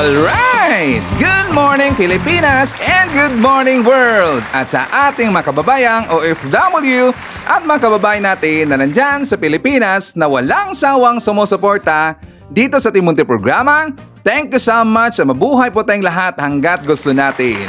Alright! Good morning Pilipinas and good morning world! At sa ating mga kababayang OFW at mga kababayan natin na nandyan sa Pilipinas na walang sawang sumusuporta dito sa ating munting programa, thank you so much at mabuhay po tayong lahat hanggat gusto natin.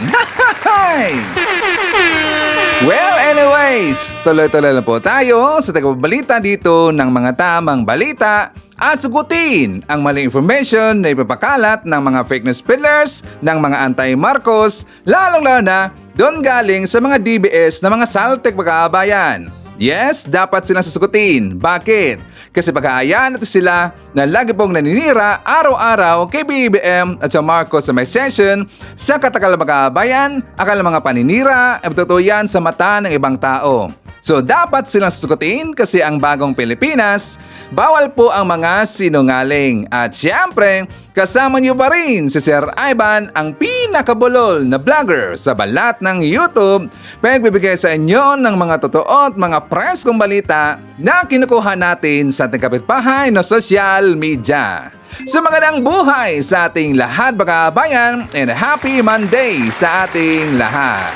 Well, anyways, tuloy-tuloy na po tayo sa tagapabalita dito ng mga tamang balita at sagutin ang maling information na ipapakalat ng mga fake news peddlers ng mga anti-Marcos, lalong-lalo na doon galing sa mga DBS na mga saltek magkakabayan. Yes, dapat silang sasagutin. Bakit? Kasi pag-aayaan natin sila na lagi pong naninira araw-araw kay BBM at sa Marcos sa may session sa katakal magkabayan, akala mga paninira ay totoo yan sa mata ng ibang tao. So dapat silang sasagutin kasi ang bagong Pilipinas, bawal po ang mga sinungaling. At syempre, kasama niyo pa rin si Sir Ivan, ang pinakabulol na vlogger sa balat ng YouTube, pagbibigay sa inyo ng mga totoo at mga preskong balita na kinukuha natin sa ating kapitbahay na social media. So magandang buhay sa ating lahat mga kabayan and happy Monday sa ating lahat.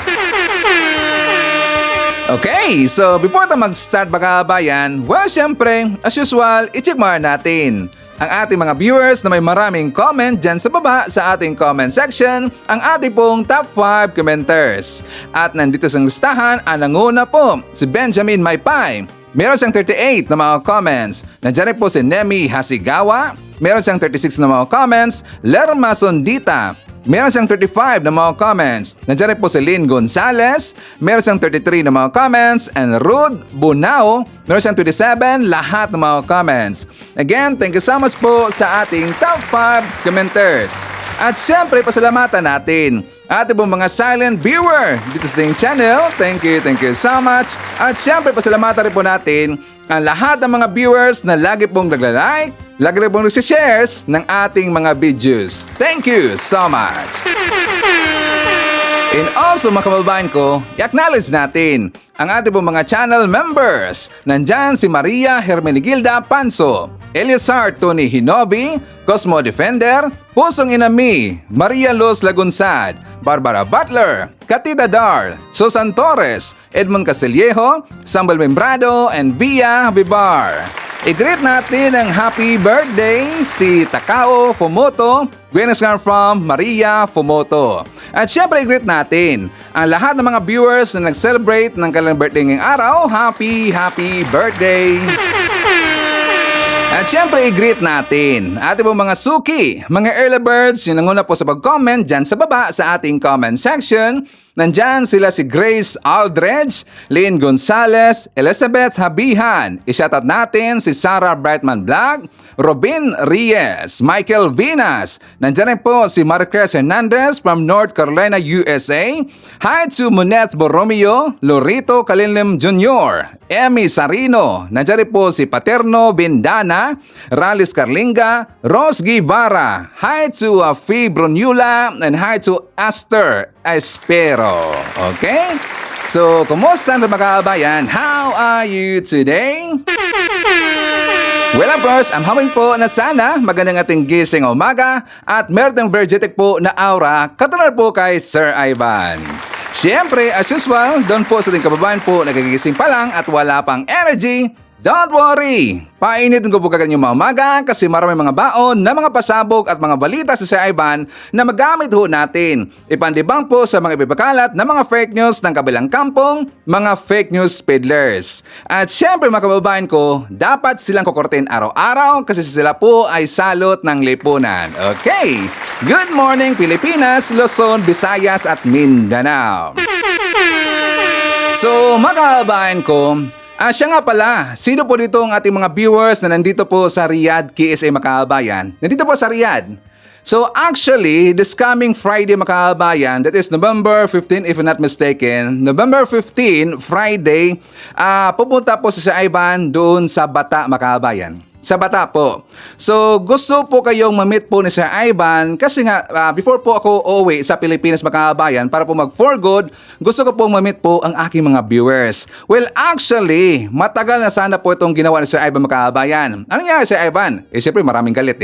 Okay, so before tayo mag-start mga kabayan, well syempre, as usual, i-check muna natin ang ating mga viewers na may maraming comment dyan sa baba sa ating comment section, ang ating pong top 5 commenters. At nandito sa listahan, ang nanguna po, si Benjamin Maypay. Meron siyang 38 na mga comments. Nandiyan rin po si Nemi Hasigawa. Meron siyang 36 na mga comments. Lerma Sondita. Meron siyang 35 na mga comments. Nandiyan rin po si Lynn Gonzalez. Meron siyang 33 na mga comments. And Rude Bunao. Meron siyang 27 lahat ng mga comments. Again, thank you so much po sa ating top 5 commenters. At syempre, pasalamatan natin ating pong mga silent viewer dito sa ating channel. Thank you so much. At syempre, pasalamatan rin po natin ang lahat ng mga viewers na lagi pong nagla-like, lagi rin pong nagsishares ng ating mga videos. Thank you so much. And also mga kababayan ko, i-acknowledge natin ang ating pong mga channel members. Nandyan si Maria Hermenegilda Panso, Eliazar Tony Hinobi, Cosmo Defender, Pusong Inami, Maria Luz Lagunsad, Barbara Butler, Katida Dar, Susan Torres, Edmond Castillejo, Sambal Membrado, and Via Bibar. I-greet natin ang happy birthday si Takao Fumoto, greetings from Maria Fumoto. At syempre i-greet natin ang lahat ng mga viewers na nag-celebrate ng kanilang birthday ngayong araw. Happy birthday! At syempre i-greet natin ating po mga suki, mga early birds, yung nanguna po sa pag-comment dyan sa baba sa ating comment section. Nandyan sila si Grace Aldredge, Lynn Gonzalez, Elizabeth Habihan. I-shoutout natin si Sarah Brightman Vlog, Robin Reyes, Michael Vinas. Nandyan rin po si Marcres Hernandez from North Carolina, USA. Hi to Moneth Borromeo, Lorito Kalinlim Jr., Emmy Sarino. Nandyan rin po si Paterno Bindana, Ralis Carlinga, Rose Guevara. Hi to Fee Brunula and hi to Aster Espero. Okay? So, kumusta na mga kabayan? How are you today? Well, of course, I'm hoping po na sana magandang ating gising umaga at meron tayong energetic po na aura katulad po kay Sir Ivan. Siyempre, as usual, doon po sa ating kababayan po nagigising pa lang at wala pang energy. Don't worry! Painitin ko po kagad yung mga umaga kasi marami mga baon na mga pasabog at mga balita sa Sir Ivan na magamit ho natin. Ipandibang po sa mga ipipakalat na mga fake news ng kabilang kampong, mga fake news peddlers. At syempre mga kababayan ko, dapat silang kukurtin araw-araw kasi sila po ay salot ng lipunan. Okay! Good morning Pilipinas, Luzon, Visayas at Mindanao. So mga kababayan ko, siya nga pala, sino po dito ang ating mga viewers na nandito po sa Riyadh, KSA Makabayan? Nandito po sa Riyadh. So actually, this coming Friday Makabayan, that is November 15 if I'm not mistaken, November 15, Friday, pupunta po si Ivan doon sa Bata Makabayan. sa bata po. So gusto po kayong ma-meet po ni Sir Ivan kasi nga before po ako uuwi sa Pilipinas mga kabayan para po mag for good, gusto ko pong ma-meet po ang aking mga viewers. Well actually, matagal na sana po itong ginawa ni Sir Ivan mga kabayan. Ano nangyari Sir Ivan? Siyempre maraming galit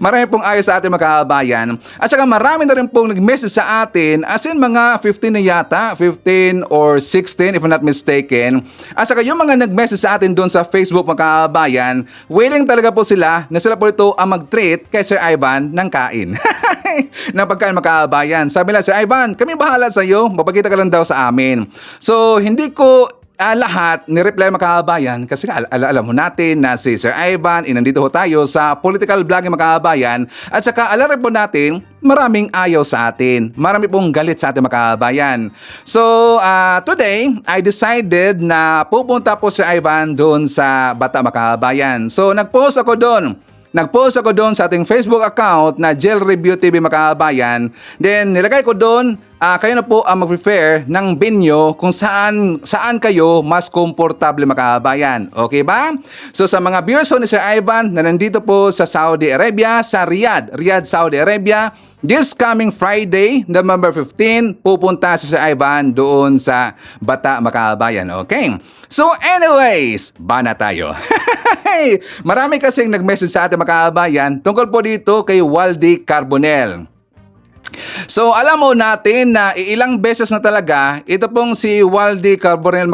Marami pong ayos sa ating mga kabayan. At saka marami na rin pong nag-message sa atin as in mga 15 na yata, 15 or 16 if I'm not mistaken. At saka yung mga nag-message sa atin doon sa Facebook mga kabayan, willing talaga po sila na sila po ito ang mag-treat kay Sir Ivan ng kain. ng pagkain mga kabayan. Sabi nila, Sir Ivan, kami bahala sa iyo, mapakita ka lang daw sa amin. So hindi ko lahat ni-reply mga kabayan kasi alam mo natin na si Sir Ivan nandito ho tayo sa political vlogging mga kabayan at saka alam rin po natin maraming ayaw sa atin, marami pong galit sa ating mga kabayan. So today I decided na pupunta po si Ivan doon sa Bata mga kabayan. So nagpost ako doon sa ating Facebook account na Jail Review TV mga kabayan. Then nilagay ko doon, kayo na po ang mag-prepare ng venue kung saan kayo mas komportable mga kabayan. Okay ba? So sa mga viewers ni Sir Ivan na nandito po sa Saudi Arabia, sa Riyadh, Saudi Arabia, this coming Friday, November 15, pupunta si Sir Ivan doon sa Bata mga kabayan. Okay? So anyways, bana tayo. Marami kasing nag-message sa ating mga kabayan tungkol po dito kay Waldy Carbonell. So alam mo natin na ilang beses na talaga ito pong si Waldy Carbonell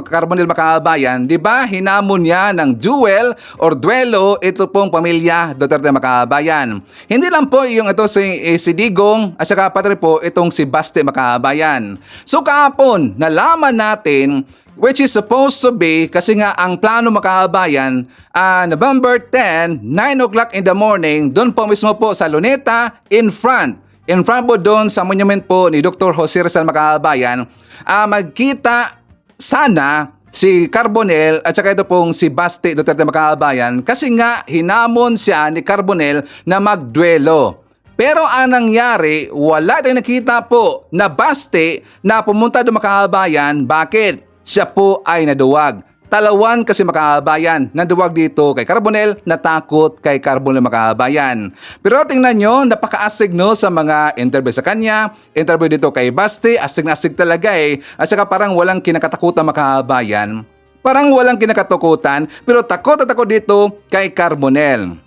mga kabayan, di ba? Hinamon niya ng duel or duelo ito pong pamilya Duterte mga kabayan. Hindi lang po yung ito si Digong at saka pati po itong si Baste mga kabayan. So kahapon nalaman natin which is supposed to be, kasi nga ang plano mga kabayan, November 10, 9 o'clock in the morning, doon po mismo po sa Luneta, in front po doon sa monument po ni Dr. Jose Rizal mga kabayan, magkita sana si Carbonell at saka ito pong si Baste Duterte mga kabayan kasi nga hinamon siya ni Carbonell na magduelo. Pero ang nangyari, wala tayong nakita po na Baste na pumunta doon mga kabayan. Bakit? Siya po ay naduwag. Talawan kasi mga kabayan, naduwag dito kay Carbonell, natakot kay Carbonell mga kabayan. Pero tingnan nyo, napaka-asig no sa mga interview sa kanya, interview dito kay Baste, asig na asig talaga At saka parang walang kinakatakutan mga kabayan. Parang walang kinakatakutan, pero takot at takot dito kay Carbonell.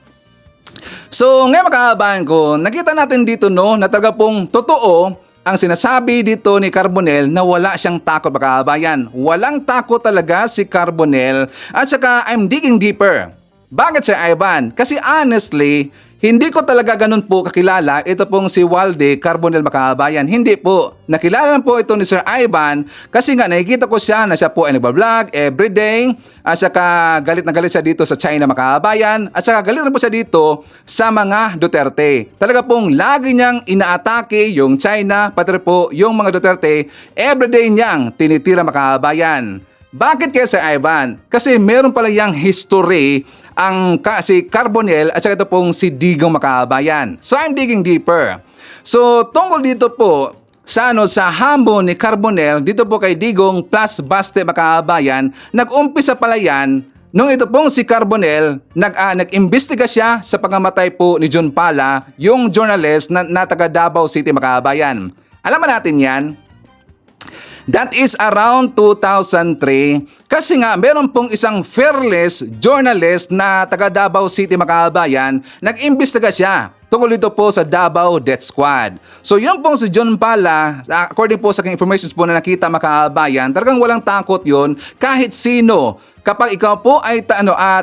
So ngayon mga kabayan ko, nakita natin dito no, na talaga pong totoo ang sinasabi dito ni Carbonell na wala siyang takot mga kabayan. Walang takot talaga si Carbonell. At saka I'm digging deeper. Bakit Sir Ivan? Kasi honestly, hindi ko talaga ganun po kakilala ito pong si Waldy Carbonell mga kabayan. Hindi po. Nakilala po ito ni Sir Ivan kasi nga nakikita ko siya na siya po ay nagbablog everyday. At saka galit na galit siya dito sa China mga kabayan. At saka galit na po siya dito sa mga Duterte. Talaga pong lagi niyang inaatake yung China, pati po yung mga Duterte. Everyday niyang tinitira mga kabayan. Bakit kaya Sir Ivan? Kasi meron pala yung history ang si Carbonell at saka ito pong si Digong mga kabayan. So I'm digging deeper. So tungkol dito po sa hamon ni Carbonell dito po kay Digong plus Baste mga kabayan, nag-umpisa pala yan nung ito pong si Carbonell nag-imbestiga siya sa pagkamatay po ni John Pala, yung journalist na taga Davao City mga kabayan. Alam mo natin yan? That is around 2003 kasi nga meron pong isang fearless journalist na taga Davao City mga kabayan, nag-imbestiga siya tungkol dito po sa Davao Death Squad. So yung pong si John Pala, according po sa information po na nakita mga kabayan, talagang walang takot yon kahit sino. Kapag ikaw po ay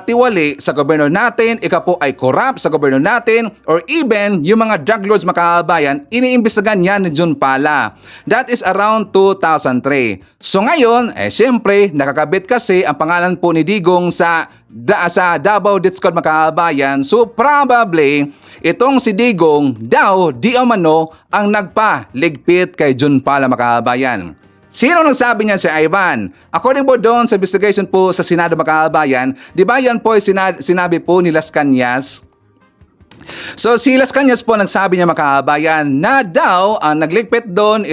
tiwali sa gobyerno natin, ikaw po ay corrupt sa gobyerno natin, or even yung mga drug lords mga kabayan, iniimbestigan yan ni John Pala. That is around 2003. So ngayon, syempre, nakakabit kasi ang pangalan po ni Digong sa Davao Death Squad mga kabayan. So probably, itong si Digong daw, di umano, ang nagpaligpit kay John Pala mga kabayan. Sino nang sabi niya si Ivan? According po doon sa investigation po sa Senado mga kabayan, di ba yan po ay sinabi po ni Las Cañas So si Las Cañas po nagsabi niya makabayan na daw ang nagligpit doon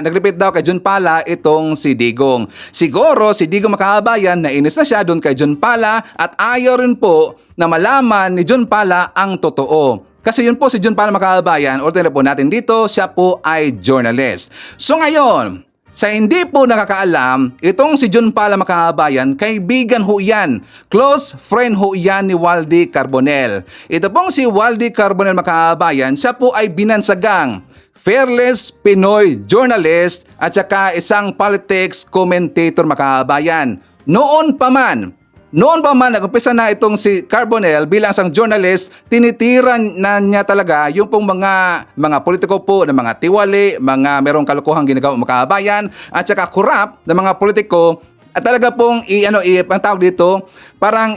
nagligpit daw kay John Pala itong si Digong. Siguro si Digong makabayan nainis na siya doon kay John Pala at ayaw rin po na malaman ni John Pala ang totoo. Kasi yun po si John Pala makabayan, order po natin dito, siya po ay journalist. So ngayon, sa hindi po nakakaalam, itong si John Pala makabayan, kaibigan ho yan. Close friend ho yan ni Waldy Carbonell. Ito pong si Waldy Carbonell makabayan, siya po ay binansagang fearless Pinoy journalist at saka isang politics commentator makabayan. Noon pa man, nag-umpisa na itong si Carbonell bilang isang journalist, tinitiran na niya talaga yung pong mga politiko po na mga tiwali, mga merong kalokohang ginagawa makabayan, at saka corrupt na mga politiko, at talaga pong ang tawag dito, parang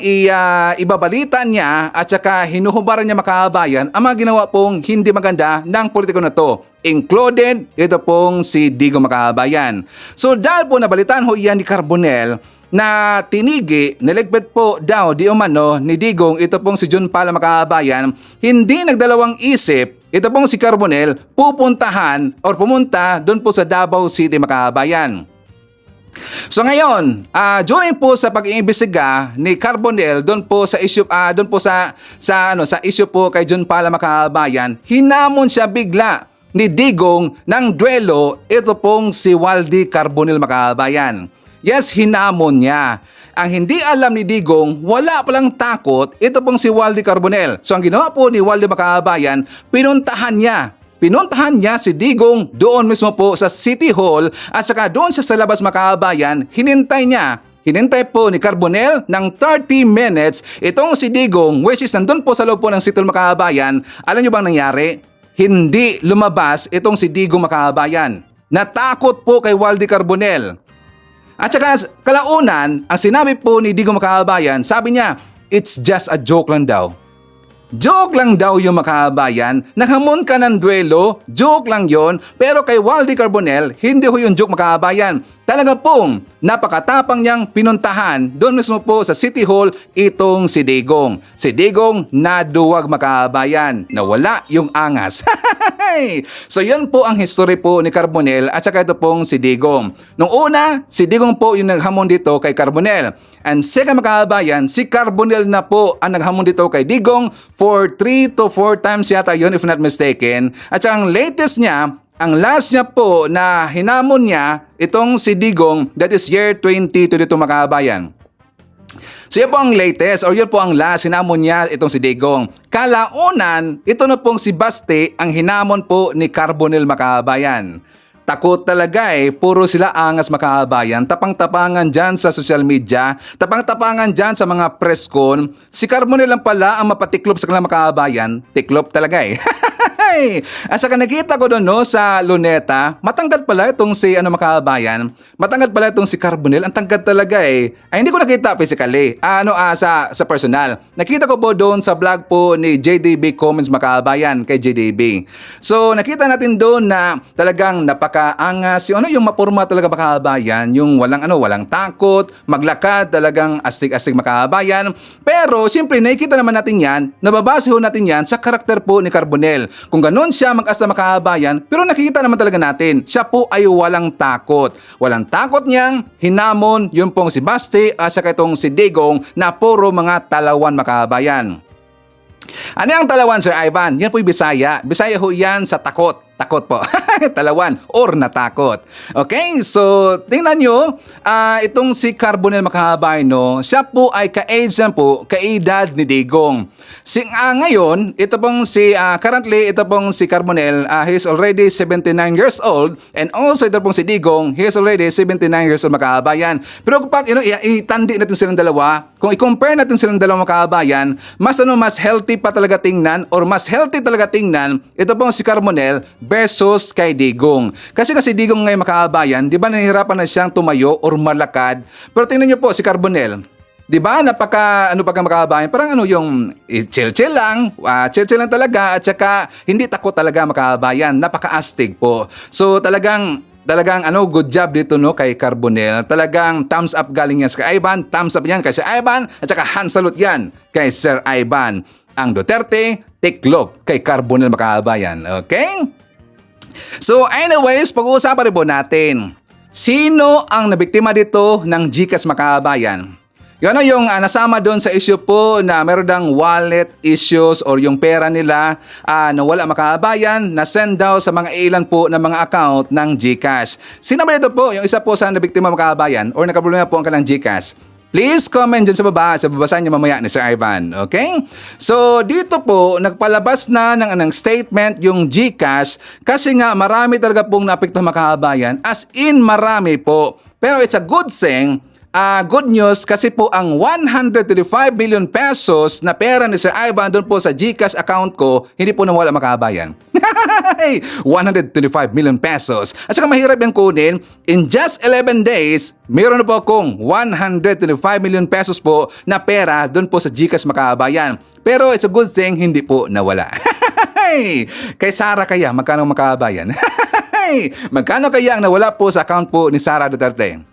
ibabalita niya at saka hinuhubaran niya makabayan ang mga ginawa pong hindi maganda ng politiko na to. Included ito pong si Digong makabayan. So dahil po nabalitaan ho yan ni Carbonell, na tinigi, niligpit po daw di umano ni Digong ito pong si John Pala makabayan, hindi nagdalawang isip ito pong si Carbonell pumunta doon po sa Davao City makabayan. So ngayon, during po sa pag-iimbestiga ni Carbonell doon po sa issue sa issue po kay John Pala makabayan, hinamon siya bigla ni Digong ng duelo ito pong si Waldy Carbonell makabayan. Yes, hinamon niya. Ang hindi alam ni Digong, wala palang takot, ito pong si Waldy Carbonell. So ang ginawa po ni Waldy makabayan, pinuntahan niya si Digong doon mismo po sa City Hall at saka doon siya sa labas makabayan, hinintay po ni Carbonell ng 30 minutes itong si Digong, which is nandun po sa loob po ng City Hall makabayan. Alam niyo bang nangyari? Hindi lumabas itong si Digong makabayan. Natakot po kay Waldy Carbonell. At saka kalaunan, ang sinabi po ni Digong makabayan, sabi niya, it's just a joke lang daw. Joke lang daw yung makabayan, naghamon ka ng duelo, joke lang yon, pero kay Waldy Carbonell, hindi ho yung joke makabayan. Talaga pong napakatapang niyang pinuntahan doon mismo po sa City Hall itong si Digong. Si Digong naduwag makabayan, nawala yung angas. So yun po ang history po ni Carbonell at saka ito pong si Digong. Nung una, si Digong po yung naghamon dito kay Carbonell. And second makabayan, si Carbonell na po ang naghamon dito kay Digong for 3 to 4 times yata yun if not mistaken. At saka ang latest niya, ang last niya po na hinamon niya, itong si Digong, that is year 2022 makabayan. So yun po ang latest or yun po ang last hinamon niya itong si Digong. Kalaunan, ito na pong si Baste ang hinamon po ni Carbonell makabayan. Takot talaga puro sila angas makabayan, tapang-tapangan dyan sa social media, tapang-tapangan dyan sa mga press con. Si Carbonell lang pala ang mapatiklop sa kanilang makabayan, tiklop talaga At saka nakita ko doon sa Luneta, matangkad pala itong si makabayan, matangkad pala itong si Carbonell, ang tangkad talaga Ay hindi ko nakita physically, sa personal. Nakita ko po doon sa vlog po ni JDB Comments makabayan kay JDB. So nakita natin doon na talagang napakaangas, yung mapurma talaga makabayan, yung walang takot, maglakad talagang astig-astig makabayan. Pero siyempre nakikita naman natin yan, nababase ho natin yan sa karakter po ni Carbonell. Kung ganun siya mag-asa makabayan, pero nakikita naman talaga natin, siya po ay walang takot. Walang takot niyang hinamon yung pong si Baste at saka itong si Digong na puro mga talawan makabayan. Ano yung talawan, Sir Ivan? Yan po yung Bisaya. Bisaya ho yan sa takot. Takot po. Talawan or natakot. Okay, so tingnan nyo, itong si Carbonell makabayan, siya po ay kaedad ni Digong. Ngayon, currently, ito pong si Carbonell, he is already 79 years old and also ito pong si Digong, he is already 79 years old makabayan. Pero kapag itandi natin silang dalawa, kung i-compare natin silang dalawa makabayan, mas healthy pa talaga tingnan or mas healthy talaga tingnan ito pong si Carbonell versus kay Digong. Kasi Digong ngayon makabayan, di ba nahihirapan na siyang tumayo or malakad? Pero tingnan niyo po si Carbonell, di ba pagka makabayan, parang yung chill-chill lang, chill-chill lang talaga at saka hindi takot talaga makabayan, napaka-astig po. So talagang good job dito kay Carbonell. Talagang thumbs up galing yan kay Ivan, thumbs up yan kay Sir Ivan at saka hand salute yan kay Sir Ivan. Ang Duterte, tiklop kay Carbonel mga kabayan. Okay? So anyways, pag-uusapan rin po natin, sino ang nabiktima dito ng GCash mga kabayan? Yun ano yung nasama doon sa issue po na meron dang wallet issues or yung pera nila nawala mga kabayan na send daw sa mga ilan po na mga account ng GCash. Sino ba ito po? Yung isa po sa nabiktima mga kabayan or nakaproblema po ang kanilang GCash? Please comment dyan sa baba, sa babasahin niyo mamaya ni Sir Ivan, okay? So, dito po, nagpalabas na ng statement yung GCash kasi nga marami talaga pong naapektuhan mga kabayan, as in marami po. Pero it's a good thing, good news kasi po ang 135 million pesos na pera ni Sir Ivan doon po sa GCash account ko, hindi po nawala mga kabayan. 125 million pesos. At saka mahirap yan kunin. In just 11 days, meron na po akong 125 million pesos po na pera doon po sa GCash mga kabayan. Pero it's a good thing, hindi po nawala. Kay Sara kaya, magkano mga kabayan? Magkano kaya ang nawala po sa account po ni Sara Duterte?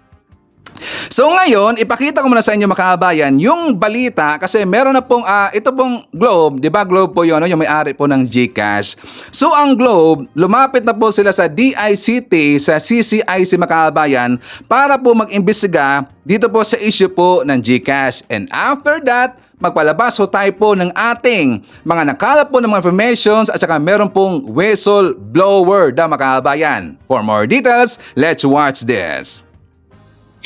So ngayon, ipakita ko muna sa inyo mga kabayan yung balita kasi meron na pong ito pong Globe, 'di ba? Globe po 'yon, yung may-ari po ng GCash. So ang Globe, lumapit na po sila sa DICT, sa CCIC mga kabayan para po mag-imbestiga dito po sa issue po ng GCash. And after that, magpalabas ho tayo po ng ating mga nakalap po ng mga informations at saka meron pong whistleblower daw mga kabayan. For more details, let's watch this.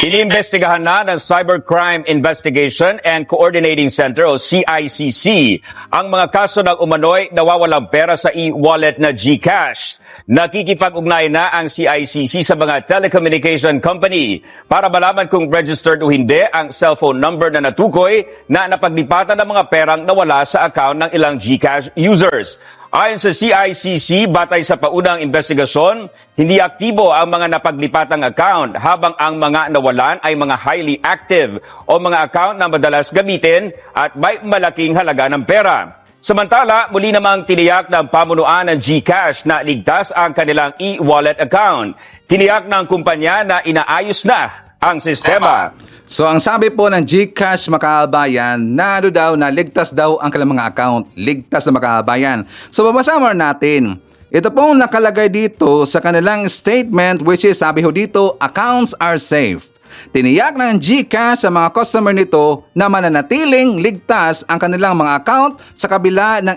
Iniimbestigahan na ng Cybercrime Investigation and Coordinating Center o CICC ang mga kaso ng umano'y nawawalang pera sa e-wallet na GCash. Nakikipag-ugnay na ang CICC sa mga telecommunication company para malaman kung registered o hindi ang cellphone number na natukoy na napaglipatan ng mga perang nawala sa account ng ilang GCash users. Ayon sa CICC, batay sa paunang investigasyon, hindi aktibo ang mga napaglipatang account habang ang mga nawalan ay mga highly active o mga account na madalas gamitin at may malaking halaga ng pera. Samantala, muli namang tiniyak ng pamunuan ng GCash na ligtas ang kanilang e-wallet account. Tiniyak ng kumpanya na inaayos na ang sistema. So ang sabi po ng GCash mga kabayan, na ligtas daw ang kanilang mga account, ligtas na mga kabayan. So babasa mo natin. Ito pong nakalagay dito sa kanilang statement which is sabi ho dito, accounts are safe. Tiniyak ng GCash sa mga customer nito na mananatiling ligtas ang kanilang mga account sa kabila ng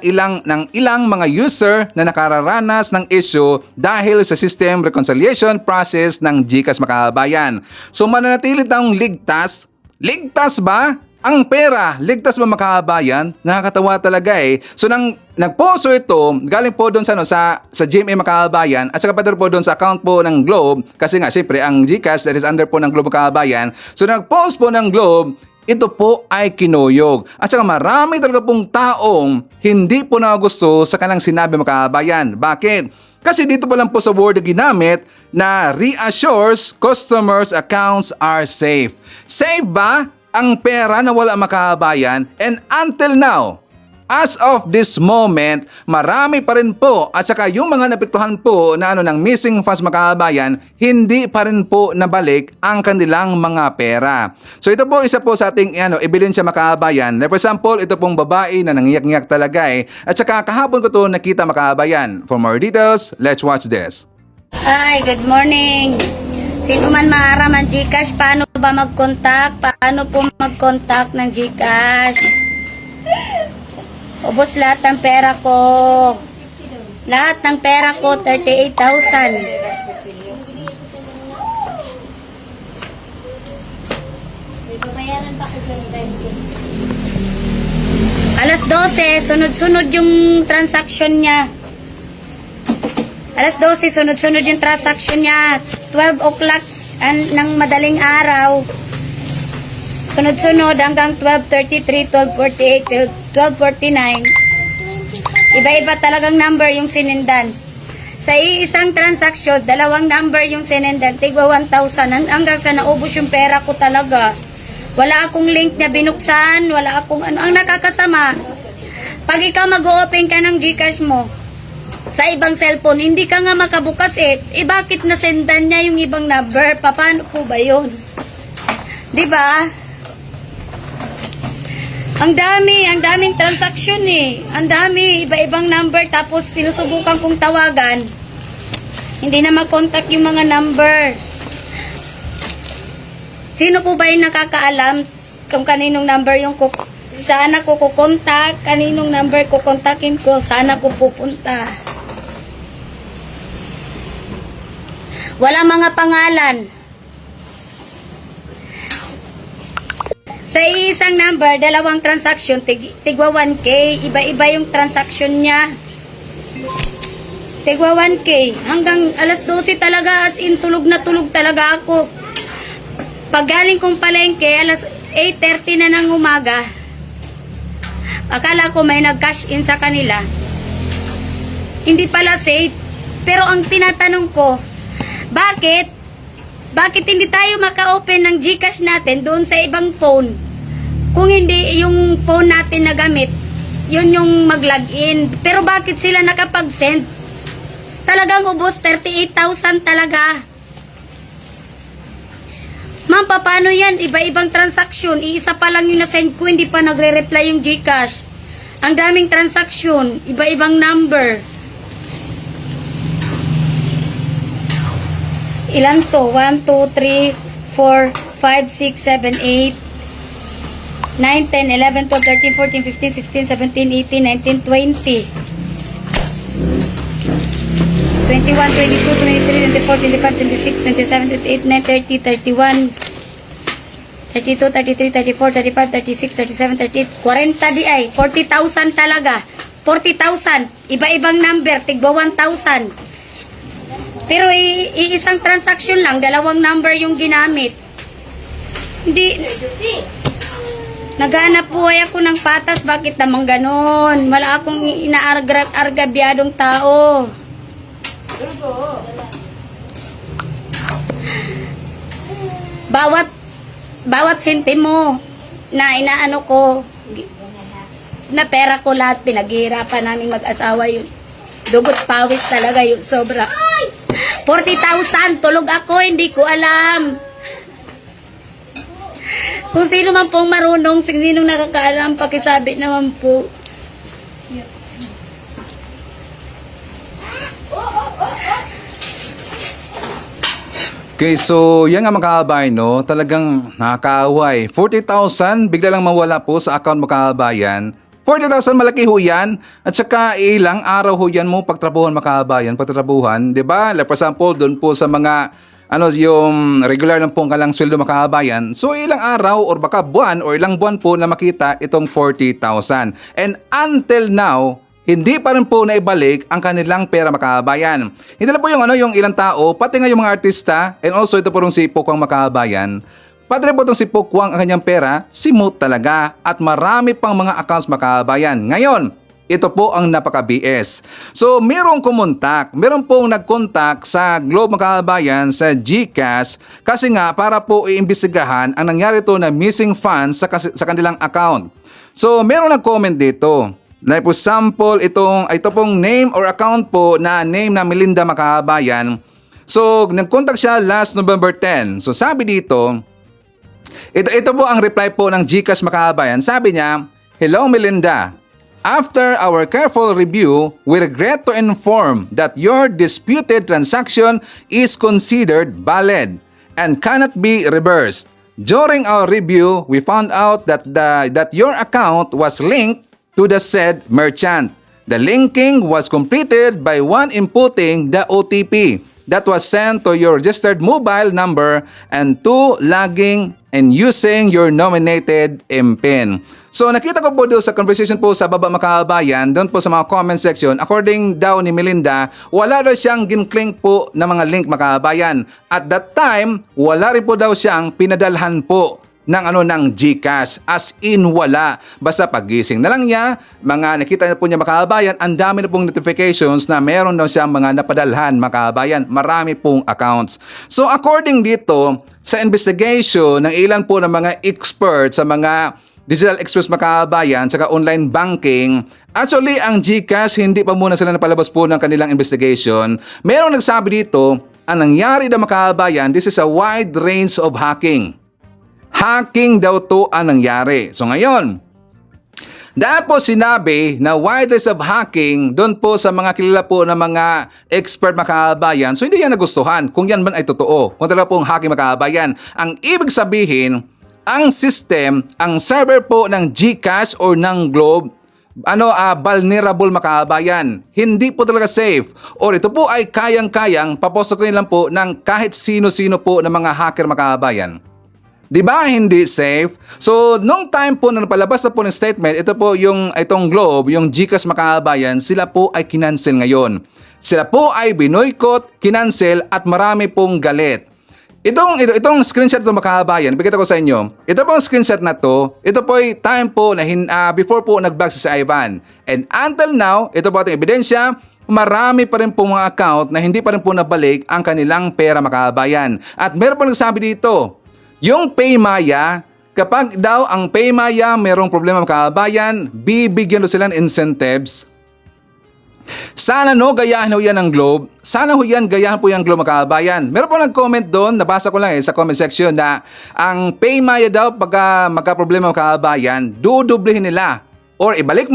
ilang mga user na nakararanas ng issue dahil sa system reconciliation process ng GCash mga kabayan. So mananatili tayong ligtas. Ligtas ba? Ang pera, ligtas ba mga kabayan? Nakakatawa talaga eh. So nagposo ito, galing po doon sa GMA mga kabayan at saka po doon sa account po ng Globe kasi nga siyempre ang GCash that is under po ng Globe mga kabayan. So nagpost po ng Globe, ito po ay kinuyog. At saka marami talaga pong taong hindi po nagusto sa kanilang sinabi mga kabayan. Bakit? Kasi dito pa lang po sa word na ginamit na reassures customers' accounts are safe. Safe ba ang pera na wala makabayan? And until now, as of this moment, marami pa rin po at saka yung mga napektuhan po na ng missing funds makabayan, hindi pa rin po nabalik ang kanilang mga pera. So ito po isa po sa ating ebidensya makabayan. For example, ito pong babae na nangiyak-ngiyak talaga eh. At saka kahapon ko to nakita makabayan. For more details, let's watch this. Hi, good morning. Sino man maaraman GCash, paano ba mag-contact? Paano po mag-contact ng GCash? Ubos lahat ng pera ko. Lahat ng pera ko, 38,000. Alas 12, sunod-sunod yung transaction niya. Alas 12, sunod-sunod yung transaction niya. 12 o'clock ng madaling araw. Sunod-sunod hanggang 12:33, 12:48, 12:49. Iba-iba talagang number yung sinendan. Sa isang transaksyon, dalawang number yung sinendan. Tigwa 1,000 hanggang sa naubos yung pera ko talaga. Wala akong link na binuksan, wala akong ano. Ang nakakasama, pag ikaw mag-open ka ng GCash mo, sa ibang cellphone, hindi ka nga makabukas eh. Bakit nasendan niya yung ibang number? Paano po ba yun? Diba? ang daming transaksyon eh. Ang dami, iba-ibang number tapos sinusubukan kong tawagan. Hindi na makontak yung mga number. Sino po ba yung nakakaalam kung kaninong number yung saan ako kukontak, kaninong number kukontakin ko, saan ako pupunta. Wala mga pangalan. Sa isang number, dalawang transaction, tigwa 1K, iba-iba yung transaction niya. Tigwa 1K, hanggang alas 12 talaga, as in tulog na tulog talaga ako. Pag galing kong palengke, alas 8:30 na ng umaga, akala ko may nag-cash in sa kanila. Hindi pala safe. Pero ang tinatanong ko, bakit hindi tayo maka-open ng GCash natin doon sa ibang phone? Kung hindi yung phone natin na gamit, yun yung mag-login. Pero bakit sila nakapag-send? Talagang ubos, 38,000 talaga. Ma'am, paano yan? Iba-ibang transaksyon. Iisa pa lang yung na-send ko, hindi pa nagre-reply yung GCash. Ang daming transaksyon, iba-ibang number. Ilan to? 1, 2, 3, 4, 5, 6, 7, 8, 9, 10, 11, 12, 13, 14, 15, 16, 17, 18, 19, 20. 21, 22, 23, 24, 25, 26, 27, 28, 9, 30, 31, 32, 33, 34, 35, 36, 37, 38, 40 di ay. 40,000 talaga. 40,000. Iba-ibang number. Tigba 1,000. Pero iisang transaction lang. Dalawang number yung ginamit. Hindi. Naghanap buhay ako ng patas. Bakit naman ganon? Wala akong inaargabyadong tao. Bawat sentimo na inaano ko, na pera ko lahat, pinaghihirapan namin mag-asawa yun. Dugot pawis talaga yun, sobra. 40,000, tulog ako, hindi ko alam. Kung sino man pong marunong, sinong nakakaalam, pakisabi naman po. Okay, so yan nga mga kababayan, no? Talagang nakakaaway. 40,000, bigla lang mawala po sa account mo kababayan. 40,000, malaki ho yan. At saka ilang araw ho yan mo pagtrabuhan mga kababayan, pagtatrabuhan, di ba? Like for example, doon po sa mga yung regular lang pong kalang sweldo mga kababayan. So ilang araw or baka buwan or ilang buwan po na makita itong 40,000. And until now, hindi pa rin po naibalik ang kanilang pera makabayan. Hindi na po yung ilang tao, pati nga yung mga artista, and also ito po rin si Pokwang makabayan. Pati rin po itong si Pokwang ang kanyang pera, simut talaga, at marami pang mga accounts makabayan. Ngayon, ito po ang napaka-BS. So, merong pong nag-contact sa Globe makabayan sa GCash kasi nga para po iimbestigahan ang nangyari to na missing funds sa kanilang account. So, merong nag-comment dito. Na for example, ito pong name or account po na name na Melinda makabayan. So, nag-contact siya last November 10. So, sabi dito, ito po ang reply po ng GCash makabayan. Sabi niya, "Hello Melinda. After our careful review, we regret to inform that your disputed transaction is considered valid and cannot be reversed. During our review, we found out that your account was linked to the said merchant. The linking was completed by one inputting the OTP that was sent to your registered mobile number and two logging and using your nominated MPIN." So nakita ko po doon sa conversation po sa baba makabayan, doon po sa mga comment section, according daw ni Melinda, wala daw siyang ginklink po na mga link makabayan. At that time, wala rin po daw siyang pinadalhan po ng GCash, as in wala. Basta pagising na lang niya, mga nakita na po niya makabayan, ang dami na pong notifications na meron daw siyang mga napadalhan makabayan, marami pong accounts. So according dito sa investigation ng ilan po ng mga experts sa mga digital experts makabayan saka online banking, actually ang GCash hindi pa muna sila napalabas po ng kanilang investigation. Merong nagsabi dito, ang nangyari na makabayan, this is a wide range of hacking. Hacking daw to ang nangyari. So ngayon, Dahil po sinabi na wide range of hacking doon po sa mga kilala po na mga expert makabayan, so hindi yan nagustuhan kung yan man ay totoo. Kung talaga pong hacking makabayan. Ang ibig sabihin, ang system, ang server po ng GCash or ng Globe, vulnerable makabayan. Hindi po talaga safe. Or ito po ay kayang-kayang papostokin lang po ng kahit sino-sino po ng mga hacker makabayan. Di ba hindi safe? So, nung time po na napalabas na po ng statement, ito po itong Globe, yung GCash makabayan, sila po ay kinancel ngayon. Sila po ay binoykot, kinancel at marami pong galit. Itong screenshot ito makabayan, bigyan ko sa inyo. Ito pong screenshot na to, ito po ay time po na before po nag-bug si Ivan. And until now, ito po ating ebidensya, marami pa rin po mga account na hindi pa rin po nabalik ang kanilang pera makabayan. At meron po nagsabi dito, yung Paymaya, kapag daw ang Paymaya merong problema makabayan, bibigyan do sila ng incentives. Sana gayahan ho yan ng Globe. Sana ho yan, gayahan po yung Globe makabayan. Meron po nag-comment doon, nabasa ko lang sa comment section na ang Paymaya daw pagka magka-problema makabayan, dudublehin nila. Or ibalik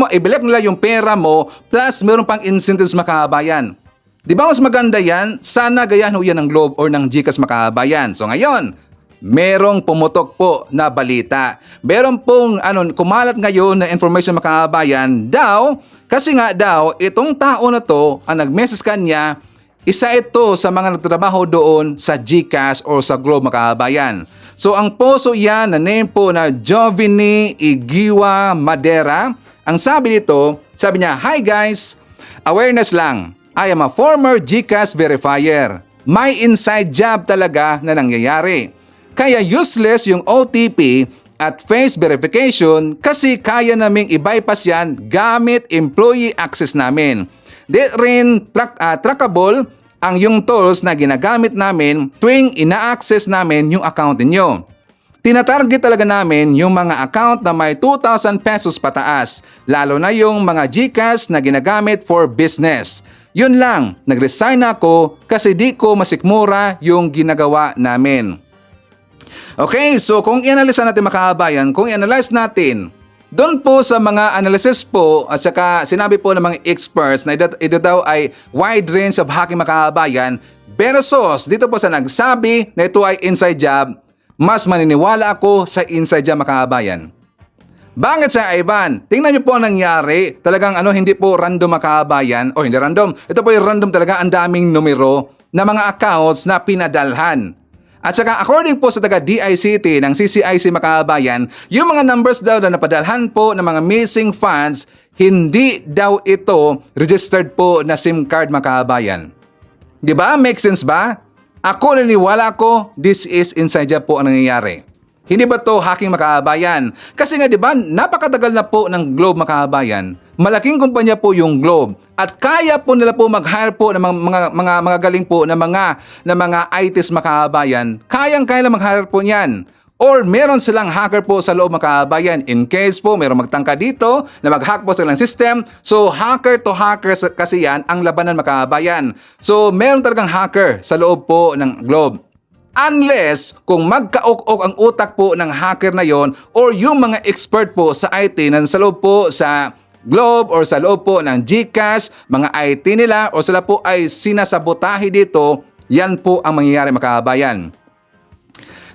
nila yung pera mo plus meron pang incentives makabayan. Di ba mas maganda yan? Sana gayahan ho yan ng Globe or ng GCash makabayan. So ngayon, merong pumutok po na balita. Meron pong kumalat ngayon na information makabayan daw, kasi nga daw, itong tao na to, ang nag-message kanya, isa ito sa mga nagtatrabaho doon sa GCash or sa Globe makabayan. So ang poso yan na name po na Jovini Igiwa Madera, ang sabi nito, sabi niya, "Hi guys, awareness lang. I am a former GCash verifier. May inside job talaga na nangyayari. Kaya useless yung OTP at face verification kasi kaya naming i-bypass yan gamit employee access namin. Di rin trackable ang yung tools na ginagamit namin tuwing ina-access namin yung account ninyo. Tinatarget talaga namin yung mga account na may 2,000 pesos pataas, lalo na yung mga GCash na ginagamit for business. Yun lang, nag-resign ako kasi di ko masikmura yung ginagawa namin." Okay, so kung i-analyze natin makabayan, kung i-analyze natin, doon po sa mga analysis po at saka sinabi po ng mga experts na ito daw ay wide range of hacking makabayan versus dito po sa nagsabi na ito ay inside job, mas maniniwala ako sa inside job makabayan. Bakit sa Ivan? Tingnan niyo po ang nangyari. Talagang hindi po random makabayan o hindi random. Ito po yung random talaga, ang daming numero na mga accounts na pinadalhan. At saka according po sa taga DICT ng CCIC makabayan, yung mga numbers daw na napadalhan po ng mga missing funds, hindi daw ito registered po na SIM card makabayan. Di ba? Make sense ba? Ako naniniwala ko, this is inside job po ang nangyayari. Hindi ba to hacking makabayan? Kasi nga di ba, napakatagal na po ng Globe makabayan. Malaking kumpanya po yung Globe at kaya po nila po mag-hire po ng mga galing po na mga ITs makabayan. Kayang-kaya lang mag-hire po niyan. Or meron silang hacker po sa loob makabayan in case po meron magtangka dito na mag-hack po silang system. So hacker to hacker kasi yan ang labanan makabayan. So meron talagang hacker sa loob po ng Globe. Unless kung magkaok-ok ang utak po ng hacker na yon or yung mga expert po sa IT na sa loob po sa Globe or sa loob po ng GCash, mga IT nila o sila po ay sinasabotahe dito, yan po ang mangyayari makabayan.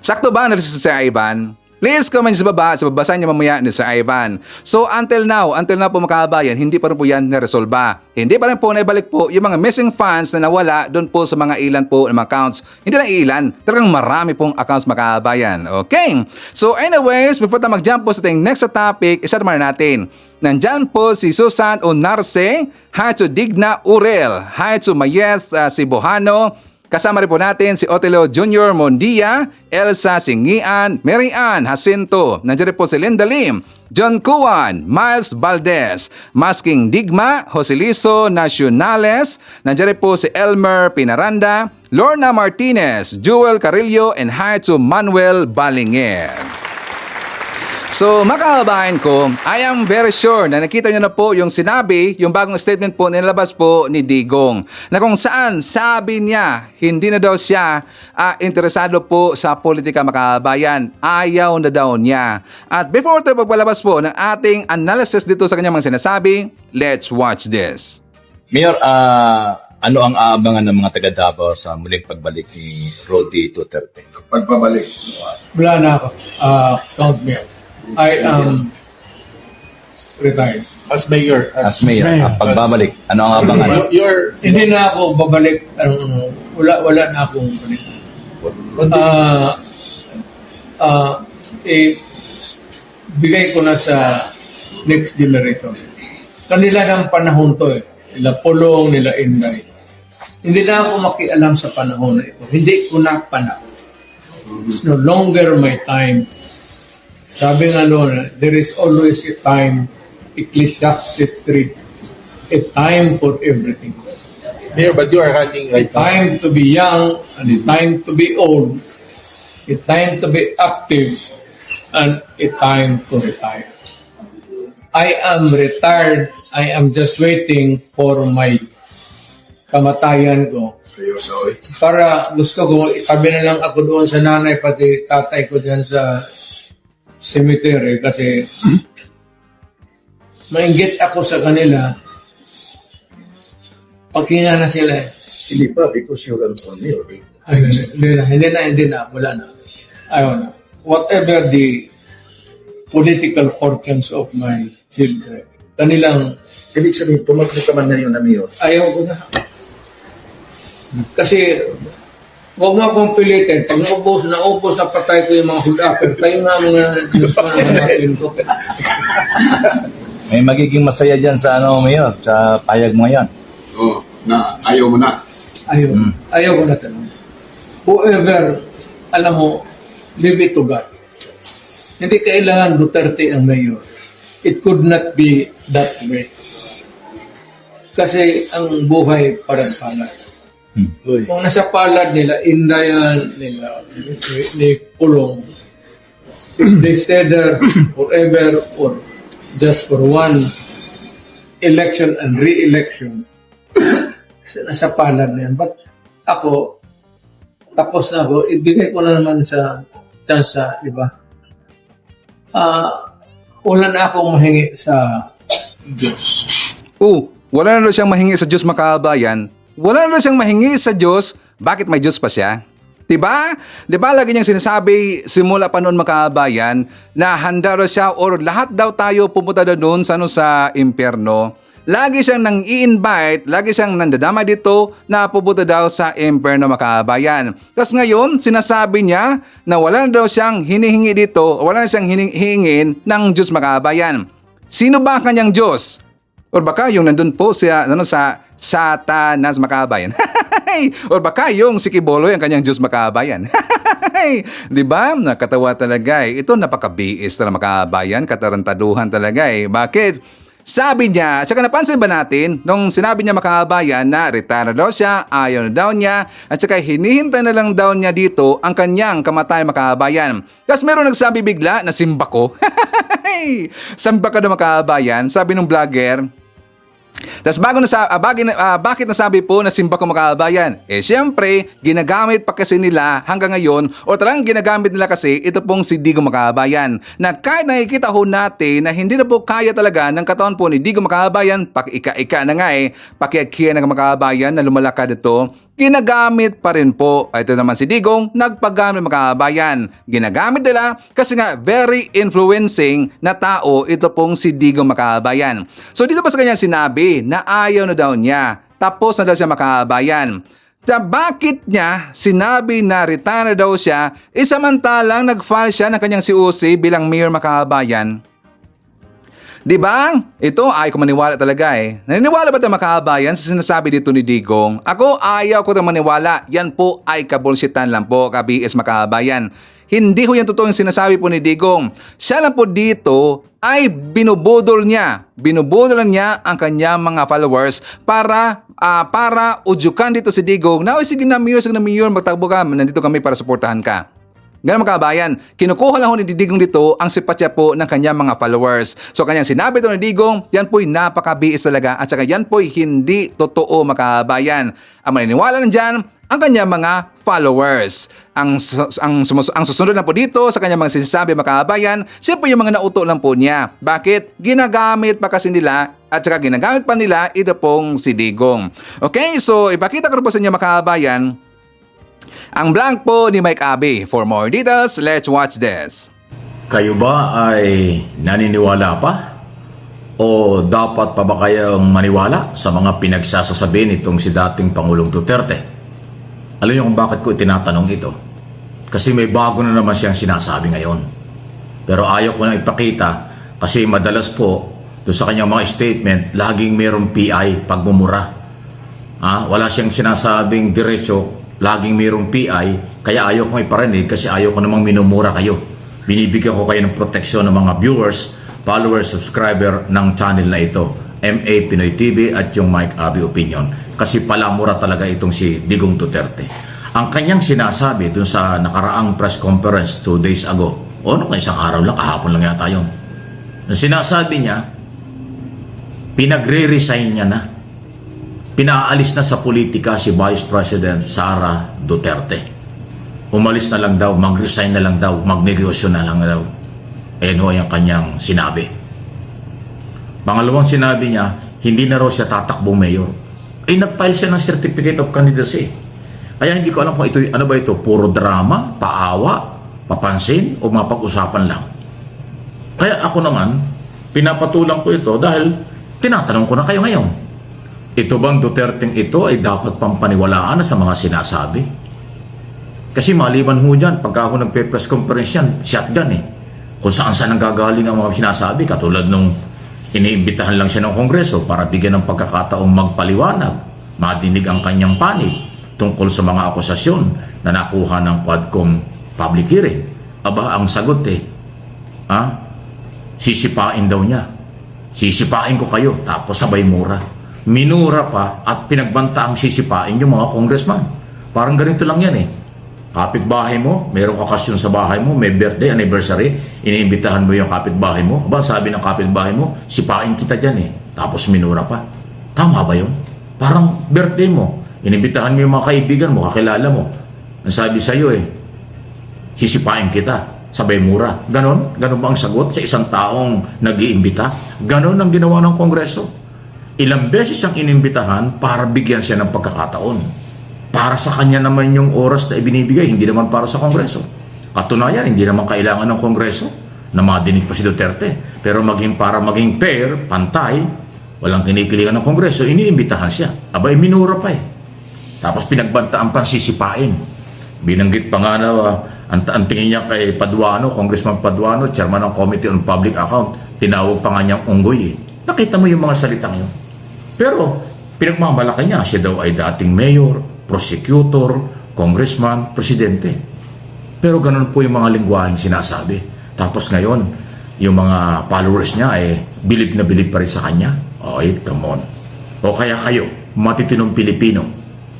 Sakto ba na si Sir Ivan? Please comment sa baba, sa babasahin niyo mamaya ni Sir Ivan. So until now po makabayan, hindi pa rin po yan naresolba. Hindi pa rin po naibalik po yung mga missing funds na nawala doon po sa mga ilan po ng accounts. Hindi lang ilan, talagang marami pong accounts makabayan. Okay? So anyways, before tayo mag-jump po sa ating next topic, isa naman natin. Nandyan po si Susan Onarce, hi to Digna Urel, hi to Mayeth Sibohano, kasama rin po natin si Otelo Jr. Mondia, Elsa Singian, Mary Ann Jacinto. Nandiyan rin po si Linda Lim, John Cuan, Miles Valdez, Masking Digma, Joseliso Nacionales. Nandiyan rin po si Elmer Pinaranda, Lorna Martinez, Jewel Carillo, and hi to Manuel Balinger. So, makababayan ko, I am very sure na nakita nyo na po yung sinabi, yung bagong statement po nilabas po ni Digong, na kung saan sabi niya, hindi na daw siya interesado po sa politika, makababayan. Ayaw na daw niya. At before tayo pagpalabas po ng ating analysis dito sa kanyang mga sinasabi, let's watch this. Mayor, ano ang aabangan ng mga taga Davao sa muling pagbalik ni Rodi Duterte? Pagbabalik. Wala na ako. Count me out. I am retired. As mayor. As Mayor, ang pagbabalik, ano ang aabangan? Hindi na ako babalik. Wala na akong balik. Bigay ko na sa next generation. Kanila ng panahon to eh. Nila Pulong, nila Inday. Hindi na ako makialam sa panahon na ito. Hindi ko na panahon. It's no longer my time. Sabi nga noon, there is always a time, Ecclesiastes 3, a time for everything. Mayor, but you are running A right now. time to be young and a time to be old, a time to be active and a time to retire. I am retired. I am just waiting for my kamatayan ko. Para gusto ko, itabi na lang ako doon sa nanay pati tatay ko dyan sa cemetery kasi mainggit ako sa kanila. Pagkina na sila eh. Hindi pa, because you're a mayor. Ay, hindi na, wala na. Ayaw na. Whatever the political fortunes of my children, kanilang Ibig sabihin, tumakbo ka man ngayon na mayor. ayaw ko na. Kasi, huwag mo akong pilitin. Pag naubos na patay ko yung mga hulapper, kayo nga mga Diyos ko na hanapin ko. May magiging masaya dyan sa Mayor, sa payag mo yan. Oo, na ayaw mo na. Ayaw ko na tanong. Whoever, alam mo, leave it to God. Hindi kailangan Duterte ang mayor. It could not be that way. Kasi ang buhay parang palad. Kung nasa palad nila, Indayan, nila, ni Pulong, if they stay there forever or just for one election and re-election, nasa palad na yan. But ako, tapos na ako, ibigay ko na naman sa chance sa iba. Wala na akong mahingi sa Diyos. Wala na daw siyang mahingi sa Diyos, makababayan. Wala na daw siyang mahingi sa Diyos. Bakit may Diyos pa siya? Diba? Diba lagi niyang sinasabi simula pa noon, makababayan, na handa daw siya or lahat daw tayo pupunta daw noon sa impyerno. Lagi siyang nang i-invite, lagi siyang nandadama dito na pupunta daw sa impyerno, makababayan. Tapos ngayon, sinasabi niya na wala na daw siyang hinihingi dito, wala na siyang hinihingin ng Diyos, makababayan. Sino ba ang kanyang Diyos? Or baka yung nandun po sa Satanas, makababayan. Or baka yung si Kiboloy ang kanyang Diyos, makababayan. Diba? Nakatawa talaga eh. Ito napaka-biis na, makababayan. Katarantaduhan talaga eh. Bakit? Sabi niya, saka napansin ba natin nung sinabi niya, makababayan, na retire na daw siya, ayaw na daw niya, at saka hinihintay na lang daw niya dito ang kanyang kamatayan, makababayan. Tapos meron nagsabi bigla na simba ko. Simba ka na, makababayan, sabi ng vlogger. Tapos bakit nasabi po na simba ko, makababayan? Siyempre, ginagamit pa kasi nila hanggang ngayon o talagang ginagamit nila kasi ito pong si Digong, makababayan, na kahit nakikita ho natin na hindi na po kaya talaga ng katawan po ni Digong, makababayan, paki-ika-ika na nga paki-akia na, makababayan, na lumalakad ito, ginagamit pa rin po. Ito naman si Digong, nagpagamit, makababayan. Ginagamit nila kasi nga very influencing na tao ito pong si Digong, makababayan. So dito pa sa kanya sinabi na ayaw na daw niya. Tapos na daw siya, makababayan. Bakit niya sinabi na retire na daw siya, samantalang nag-file siya ng kanyang COC bilang mayor, makababayan? Diba? Ito ay ko maniwala talaga eh. Naniniwala ba tayo, makababayan, sa sinasabi dito ni Digong? Ako ayaw ko na maniwala. Yan po ay kabulsitan lang po, ka-BS, makababayan. Hindi ho yan totoo yung sinasabi po ni Digong. Siya lang po dito ay binubudol niya. Binubudolan niya ang kanyang mga followers para udyukan dito si Digong na, sige na mayor, magtakbo ka, nandito kami para suportahan ka. Ganun mga kababayan, kinukuha lang ho ni Digong dito ang sipatya po ng kanyang mga followers. So kanyang sinabi ito ni Digong, yan po'y napakabiis talaga at saka yan po'y hindi totoo mga kababayan. Ang maniniwala nandyan, ang kanyang mga followers. Ang susunod na po dito sa kanyang mga sinasabi mga kababayan, siya po yung mga nauto lang po niya. Bakit? Ginagamit pa kasi nila at saka ginagamit pa nila ito pong si Digong. Okay, so ipakita ko po sa inyo mga kababayan ang blank po ni Mike Abe. For more details, let's watch this. Kayo ba ay naniniwala pa? O dapat pa ba kayong maniwala sa mga pinagsasasabi nitong si dating Pangulong Duterte? Alam niyo kung bakit ko tinatanong ito? Kasi may bago na naman siyang sinasabi ngayon. Pero ayaw ko na ipakita kasi madalas po doon sa kanyang mga statement, laging mayroong PI pagmumura. Wala siyang sinasabing diretso, laging mayroong PI, kaya ayaw kong iparinig kasi ayaw ko namang minumura kayo. Binibigyan ko kayo ng proteksyon ng mga viewers, followers, subscriber ng channel na ito, MA Pinoy TV at yung Mike Abe Opinion. Kasi palamura talaga itong si Digong Duterte. Ang kanyang sinasabi dun sa nakaraang press conference 2 days ago, o nung isang araw lang, kahapon lang yata yun. Sinasabi niya, pinagre-resign niya na. Pinaalis na sa politika si Vice President Sara Duterte. Umalis na lang daw, mag-resign na lang daw, magnegosyo na lang daw. Ano yung kanyang sinabi. Pangalawang sinabi niya, hindi na raw siya tatakbong mayor. Nag-file siya ng Certificate of Candidacy. Kaya hindi ko alam kung ito, ano ba ito, puro drama, paawa, papansin, o mapag-usapan lang. Kaya ako naman, pinapatulang ko ito dahil tinatanong ko na kayo ngayon. Ito bang Duterteng ito ay dapat pang paniwalaan sa mga sinasabi? Kasi maliban ho dyan, pagka ako nagpe-press conference yan, shotgun Kung saan nanggagaling ang mga sinasabi, katulad nung iniimbitahan lang siya ng Kongreso para bigyan ng pagkakataong magpaliwanag, madinig ang kanyang panig tungkol sa mga akusasyon na nakuha ng Quadcom public hearing. Aba, ang sagot sisipain daw niya. Sisipain ko kayo, tapos sabay mura. Minura pa at pinagbanta ang sisipain yung mga congressman. Parang ganito lang yan Kapitbahay mo, mayroong okasyon sa bahay mo, may birthday, anniversary, iniimbitahan mo yung kapitbahay mo. Aba, sabi ng kapitbahay mo, sipain kita dyan Tapos minura pa. Tama ba yun? Parang birthday mo, iniimbitahan mo yung mga kaibigan mo, kakilala mo. Ang sabi sa'yo sisipain kita, sabay mura. Ganon? Ganon ba ang sagot sa isang taong nag-iimbita? Ganon ang ginawa ng Kongreso. Ilang beses siyang inimbitahan para bigyan siya ng pagkakataon. Para sa kanya naman yung oras na ibinibigay, hindi naman para sa Kongreso. Katunayan, hindi naman kailangan ng Kongreso na madinig pa si Duterte. Pero para maging fair, pantay, walang kinikilingan ng Kongreso, iniimbitahan siya. Abay, minura pa Tapos pinagbanta ang pansisipain. Binanggit pa nga na ang tingin niya kay Paduano, Congressman Paduano, Chairman ng Committee on Public Account, tinawag pa nga niyang unggoy Nakita mo yung mga salitang yun. Pero, pinagmamalaki niya, siya daw ay dating mayor, prosecutor, congressman, presidente. Pero ganun po yung mga lingwaheng sinasabi. Tapos ngayon, yung mga followers niya ay bilib na bilib pa rin sa kanya. Okay, come on. O kaya kayo, matitinong Pilipino,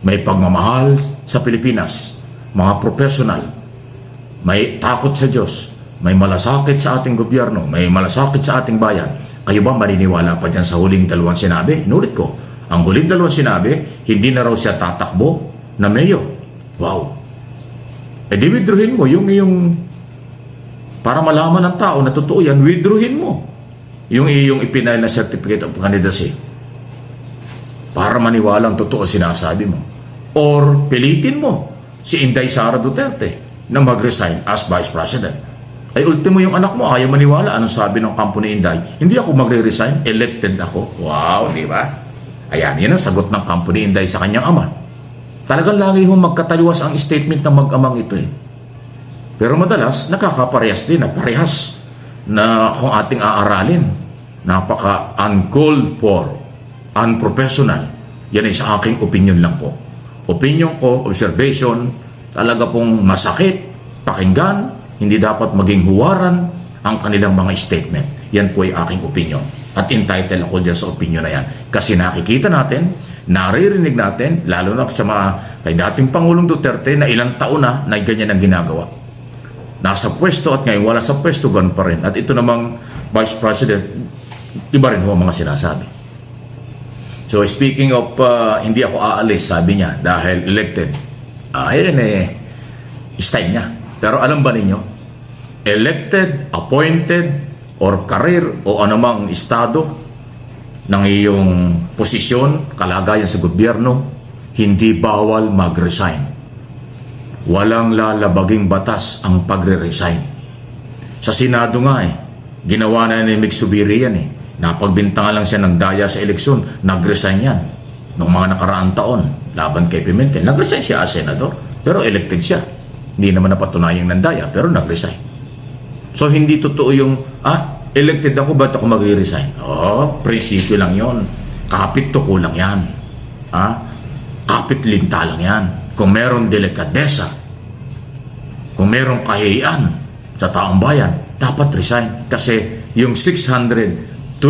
may pagmamahal sa Pilipinas, mga professional, may takot sa Diyos, may malasakit sa ating gobyerno, may malasakit sa ating bayan. Kayo ba maniniwala pa dyan sa huling dalawang sinabi? Nulit ko, ang huling dalawang sinabi, hindi na raw siya tatakbo na mayor. Wow. Di withdrawin mo yung para malaman ng tao na totoo yan, withdrawin mo yung iyong ipinail na Certificate of Candidacy para maniwalang totoo sinasabi mo. Or pilitin mo si Inday Sara Duterte na mag-resign as Vice President. Ay ultimo yung anak mo, ayaw maniwala. Anong sabi ng kampo ni Inday? Hindi ako magre-resign, elected ako. Wow, di ba? Ayan, yan ang sagot ng kampo ni Inday sa kanyang ama. Talagang lagi hong magkataliwas ang statement ng mag-amang ito Pero madalas, nakakaparehas din na parehas na kung ating aaralin. Napaka-uncalled for, unprofessional. Yan ay sa aking opinion lang po. Opinion ko, observation, talaga pong masakit, pakinggan, hindi dapat maging huwaran ang kanilang mga statement. Yan po ay aking opinion. At entitled ako dyan sa opinion na yan. Kasi nakikita natin, naririnig natin, lalo na sa mga kay dating Pangulong Duterte na ilang taon na ganyan ang ginagawa. nasa pwesto at ngayon wala sa pwesto, ganun pa rin. At ito namang Vice President, iba rin ho ang mga sinasabi. So speaking of, hindi ako aalis, sabi niya, dahil elected. Ayan style niya. Pero alam ba ninyo, elected, appointed, or career, o anumang estado ng iyong posisyon, kalagayan sa gobyerno, hindi bawal mag-resign. Walang lalabaging batas ang pagre-resign. Sa Senado nga ginawa na ni Mick Subiri yan Napagbintangan lang siya ng daya sa eleksyon, nag-resign yan. Noong mga nakaraang taon, laban kay Pimentel, nag-resign siya as senador, pero elected siya. Hindi naman napatunayang ng daya, pero nag-resign. So hindi totoo yung, elected ako, ba't ako magre-resign? Prinsipyo lang yon. Kapit tuko lang yan. Kapit linta lang yan. Kung meron delikadesa, kung meron kahiyan sa taong bayan, dapat resign. Kasi yung 612.5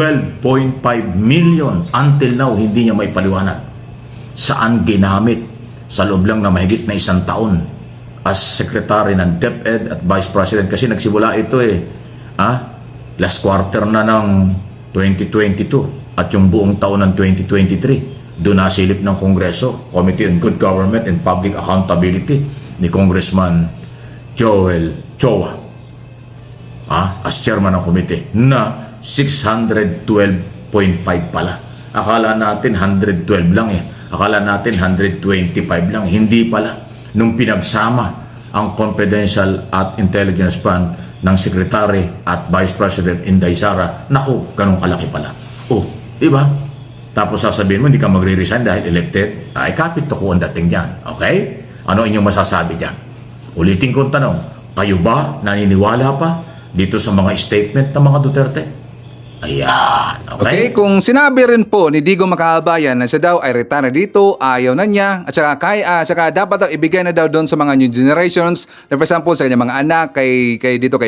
million until now, hindi niya may paliwanag saan ginamit sa loob lang na mahigit na 1 taon as Secretary ng DepEd at Vice President. Kasi nagsimula ito last quarter na ng 2022 at yung buong taon ng 2023 doon nasilip ng Kongreso, Committee on Good Government and Public Accountability ni Congressman Joel Choa as chairman ng committee na 612.5 pala. Akala natin 112 lang Akala natin 125 lang. Hindi pala. Nung pinagsama ang confidential at intelligence fund ng Secretary at Vice President Inday Sara, naku, ganun kalaki pala. Diba? Tapos sasabihin mo, hindi ka magre-resign dahil elected. Kapit to ko ang dating dyan. Okay? Ano inyong masasabi dyan? Ulitin ko ang tanong, kayo ba naniniwala pa dito sa mga statement ng mga Duterte? Ayan. Okay, kung sinabi rin po ni Digong Makabayan na siya daw ay retire dito, ayaw na niya, at saka dapat daw ibigay na daw doon sa mga new generations, for example, sa kanyang mga anak, kay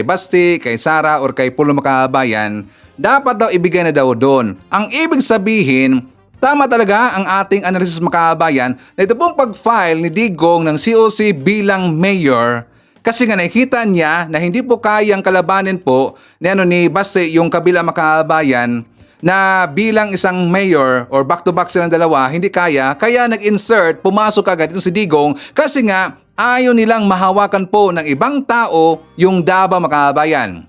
Basti, kay Sara, or kay Pulo Makabayan, dapat daw ibigay na daw doon. Ang ibig sabihin, tama talaga ang ating analysis Makabayan na ito pong pag-file ni Digong ng COC bilang mayor. Kasi nga nakikita niya na hindi po kayang kalabanin po ni Basti yung kabila Makabayan na bilang isang mayor or back-to-back silang dalawa, hindi kaya nag-insert, pumasok agad dito si Digong kasi nga ayaw nilang mahawakan po ng ibang tao yung Davao Makabayan.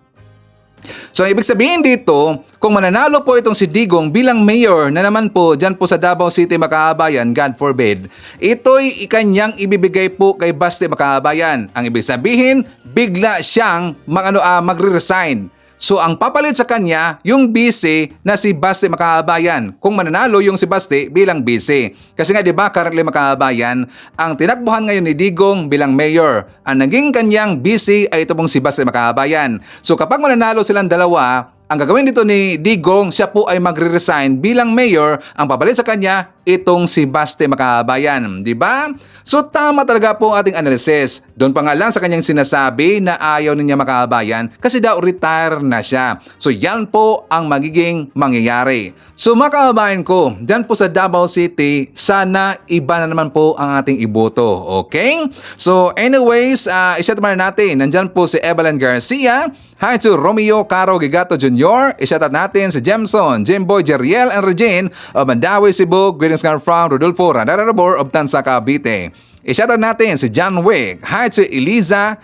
So, ibig sabihin dito, kung mananalo po itong si Digong bilang mayor na naman po dyan po sa Davao City, Makabayan, God forbid, ito'y ikanyang ibibigay po kay Basti Makabayan. Ang ibig sabihin, bigla siyang magre-resign. So, ang papalit sa kanya, yung BC na si Basti Makabayan. Kung mananalo yung si Basti bilang BC. Kasi nga, di ba, currently Makabayan, ang tinakbuhan ngayon ni Digong bilang mayor. Ang naging kanyang BC ay ito pong si Basti Makabayan. So, kapag mananalo silang dalawa, ang gagawin dito ni Digong, siya po ay magre-resign bilang mayor. Ang papalit sa kanya, itong si Basti Makabayan. Di ba? So tama talaga po ang ating analysis. Doon pa nga lang sa kanyang sinasabi na ayaw niya Makabayan kasi daw retire na siya. So yan po ang magiging mangyayari. So Makabayan ko, dyan po sa Davao City, sana iba na naman po ang ating iboto. Okay? So anyways, iset naman natin. Nandyan po si Evelyn Garcia. Hi to Romeo Caro Gigato Jr. Isyatat natin si Jemson, Jimboy, Jeriel, and Regine of Mandawi, Cebu. Greetings from Rodolfo Radarabor of Tansa, Cavite. I-shoutout natin si John Wick. Hi to Eliza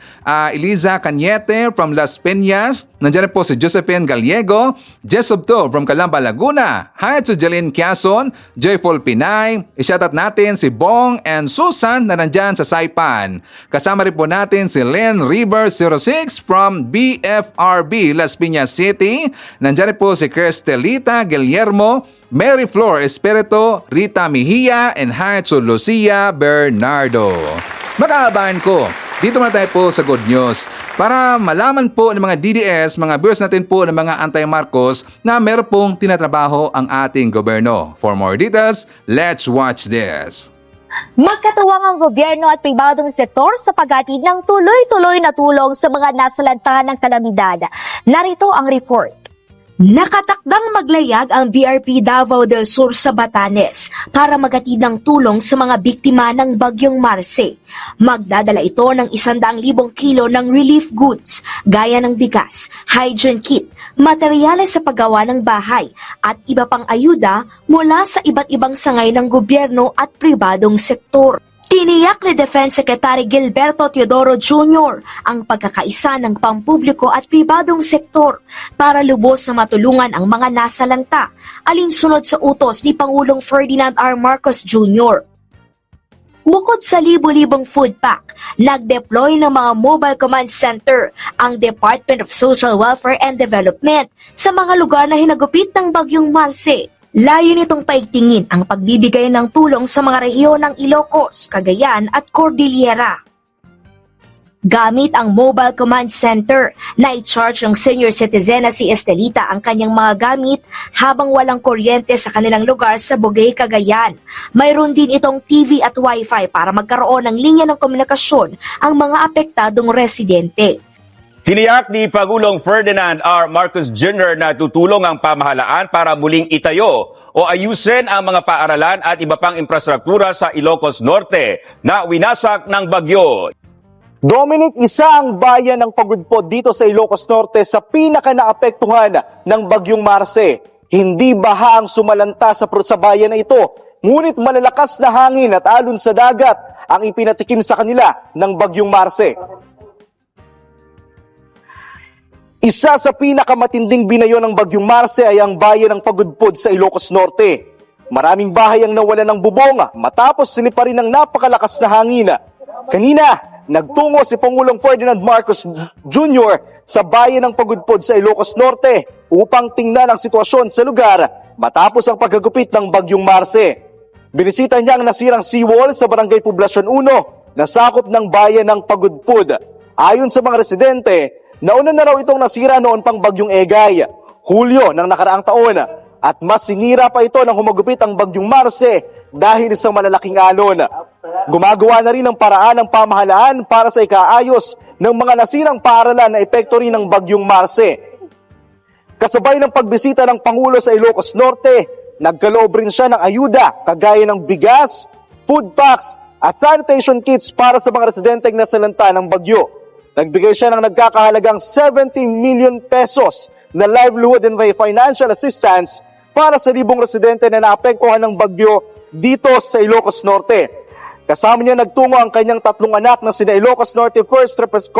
Cañete from Las Peñas. Nandiyan po si Josephine Gallego. Jesubto from Calamba, Laguna. Hi to Jeline Quezon, Joyful Pinay. I-shoutout natin si Bong and Susan na nandyan sa Saipan. Kasama rin po natin si Len River 06 from BFRB Las Piñas City. Nandiyan rin po si Cristelita Guillermo, Mary Flor Espirito, Rita Mejia, and hi to Lucia Bernardo. Makahabaan ko, dito muna tayo po sa good news para malaman po ng mga DDS, mga viewers natin po ng mga anti-Marcos na meron pong tinatrabaho ang ating gobyerno. For more details, let's watch this. Magkatuwang ang gobyerno at pribadong sektor sa paghatid ng tuloy-tuloy na tulong sa mga nasalantahan ng kalamidad. Narito ang report. Nakatakdang maglayag ang BRP Davao del Sur sa Batanes para maghatid ng tulong sa mga biktima ng Bagyong Marce. Magdadala ito ng 100,000 kilo ng relief goods gaya ng bigas, hygiene kit, materyales sa paggawa ng bahay at iba pang ayuda mula sa iba't ibang sangay ng gobyerno at pribadong sektor. Tiniyak ni Defense Secretary Gilberto Teodoro Jr. ang pagkakaisa ng pampubliko at pribadong sektor para lubos na matulungan ang mga nasalanta alinsunod sa utos ni Pangulong Ferdinand R. Marcos Jr. Bukod sa libo-libong food pack, nag-deploy ng mga mobile command center ang Department of Social Welfare and Development sa mga lugar na hinagupit ng Bagyong Marce. Layo nitong paigtingin ang pagbibigay ng tulong sa mga rehiyon ng Ilocos, Cagayan at Cordillera. Gamit ang Mobile Command Center, na-charge ng senior citizen na si Estelita ang kanyang mga gamit habang walang kuryente sa kanilang lugar sa Bugay, Cagayan. Mayroon din itong TV at Wi-Fi para magkaroon ng linya ng komunikasyon ang mga apektadong residente. Tiniyak ni Pangulong Ferdinand R. Marcos Jr. na tutulong ang pamahalaan para muling itayo o ayusin ang mga paaralan at iba pang infrastruktura sa Ilocos Norte na winasak ng bagyo. Dominic, isa ang bayan ng Pagudpod dito sa Ilocos Norte sa pinaka-naapektuhan ng Bagyong Marce. Hindi baha ang sumalanta sa bayan na ito, ngunit malalakas na hangin at alon sa dagat ang ipinatikim sa kanila ng Bagyong Marce. Isa sa pinakamatinding binayo ng Bagyong Marce ay ang bayan ng Pagudpod sa Ilocos Norte. Maraming bahay ang nawalan ng bubong matapos siliparin ng napakalakas na hangin. Kanina, nagtungo si Pangulong Ferdinand Marcos Jr. sa bayan ng Pagudpod sa Ilocos Norte upang tingnan ang sitwasyon sa lugar matapos ang paggagupit ng Bagyong Marce. Binisita niya ang nasirang seawall sa Barangay Poblacion 1 na sakop ng bayan ng Pagudpod. Ayon sa mga residente, nauna na raw itong nasira noon pang Bagyong Egay, Hulyo ng nakaraang taon, at mas sinira pa ito nang humagupit ang Bagyong Marce dahil sa malalaking alon. Gumagawa na rin ng paraan ng pamahalaan para sa ikaayos ng mga nasirang paaralan na epekto rin ng Bagyong Marce. Kasabay ng pagbisita ng Pangulo sa Ilocos Norte, nagkaloob rin siya ng ayuda kagaya ng bigas, food packs at sanitation kits para sa mga residenteng nasalanta ng bagyo. Nagbigay siya ng nagkakahalagang 70 million pesos na livelihood and financial assistance para sa libong residente na naapektuhan ng bagyo dito sa Ilocos Norte. Kasama niya nagtungo ang kanyang tatlong anak na sina Ilocos Norte 1st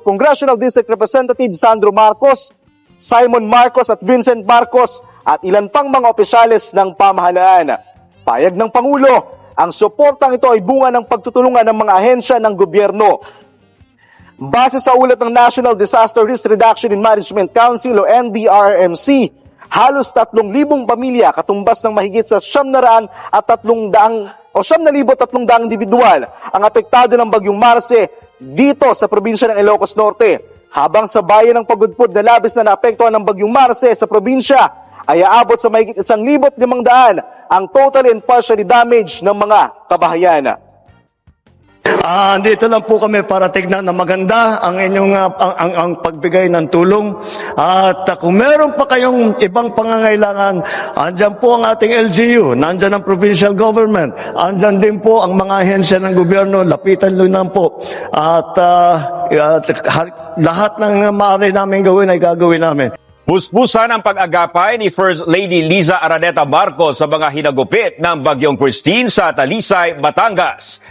Congressional District Representative Sandro Marcos, Simon Marcos at Vincent Marcos at ilan pang mga opisyales ng pamahalaan. Payag ng Pangulo, ang suportang ito ay bunga ng pagtutulungan ng mga ahensya ng gobyerno. Base sa ulat ng National Disaster Risk Reduction and Management Council o NDRMC, halos 3,000 pamilya katumbas ng mahigit sa 900 individual ang apektado ng Bagyong Marce dito sa probinsya ng Ilocos Norte. Habang sa bayan ng Pagudpod na labis na naapektuhan ng Bagyong Marce sa probinsya ay aabot sa mahigit 1,500 ang total and partially damaged ng mga kabahayan. Dito lang po kami para tignan na maganda ang inyong ang pagbigay ng tulong. At kung meron pa kayong ibang pangangailangan, andyan po ang ating LGU, nandyan ang provincial government, andyan din po ang mga ahensya ng gobyerno, lapitan lang po. At lahat ng maaari namin gawin ay gagawin namin. Puspusan ang pag-agapay ni First Lady Liza Araneta Marcos sa mga hinagupit ng Bagyong Christine sa Talisay, Batangas.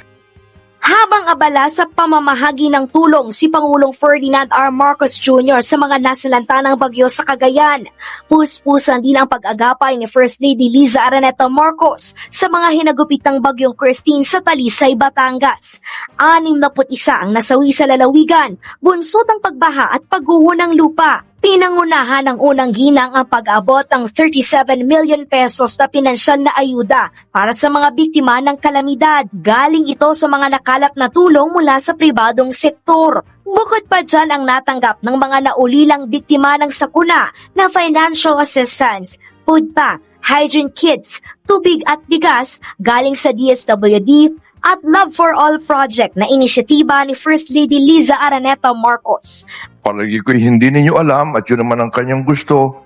Habang abala sa pamamahagi ng tulong si Pangulong Ferdinand R. Marcos Jr. sa mga nasalanta ng bagyo sa Cagayan, puspusan din ang pag-agapay ni First Lady Liza Araneta Marcos sa mga hinagupit ng Bagyong Christine sa Talisay, Batangas. 61 ang nasawi sa lalawigan, bunsod ang pagbaha at pagguho ng lupa. Pinangunahan ng unang ginang ang pag-abot ng 37 million pesos na pinansyal na ayuda para sa mga biktima ng kalamidad. Galing ito sa mga nakalap na tulong mula sa pribadong sektor. Bukod pa dyan ang natanggap ng mga naulilang biktima ng sakuna na financial assistance, food pack, hygiene kits, tubig at bigas galing sa DSWD at Love for All project na inisyatiba ni First Lady Liza Araneta Marcos. Palagi ko hindi ninyo alam at yun naman ang kanyang gusto.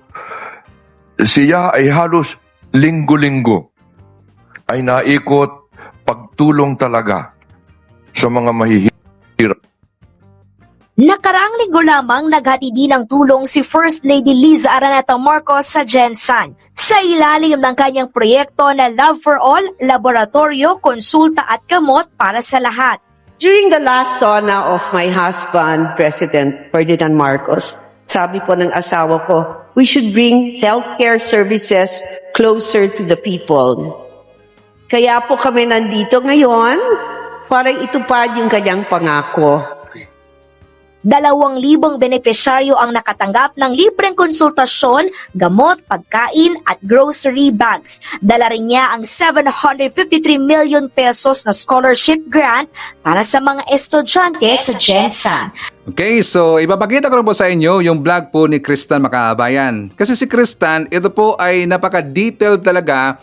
siya ay halos linggo-linggo ay naikot pagtulong talaga sa mga mahihirap. Nakaraang linggo lamang naghati din ng tulong si First Lady Liza Araneta Marcos sa Gensan sa ilalim ng kanyang proyekto na Love for All, laboratorio, konsulta at gamot para sa lahat. During the last SONA of my husband, President Ferdinand Marcos, sabi po ng asawa ko, we should bring healthcare services closer to the people. Kaya po kami nandito ngayon para itupad yung kanyang pangako. 2,000 benepisyaryo ang nakatanggap ng libreng konsultasyon, gamot, pagkain at grocery bags. Dala rin niya ang 753 million pesos na scholarship grant para sa mga estudyante sa Gensan. Okay, so ipapakita ko rin po sa inyo yung vlog po ni Cristan Makabayan. Kasi si Cristan, ito po ay napaka-detailed talaga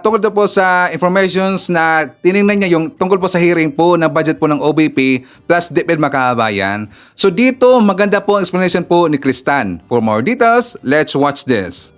tungkol po sa informations na tinignan niya yung tungkol po sa hearing po ng budget po ng OBP plus DepEd Makabayan. So dito, maganda po ang explanation po ni Cristan. For more details, let's watch this.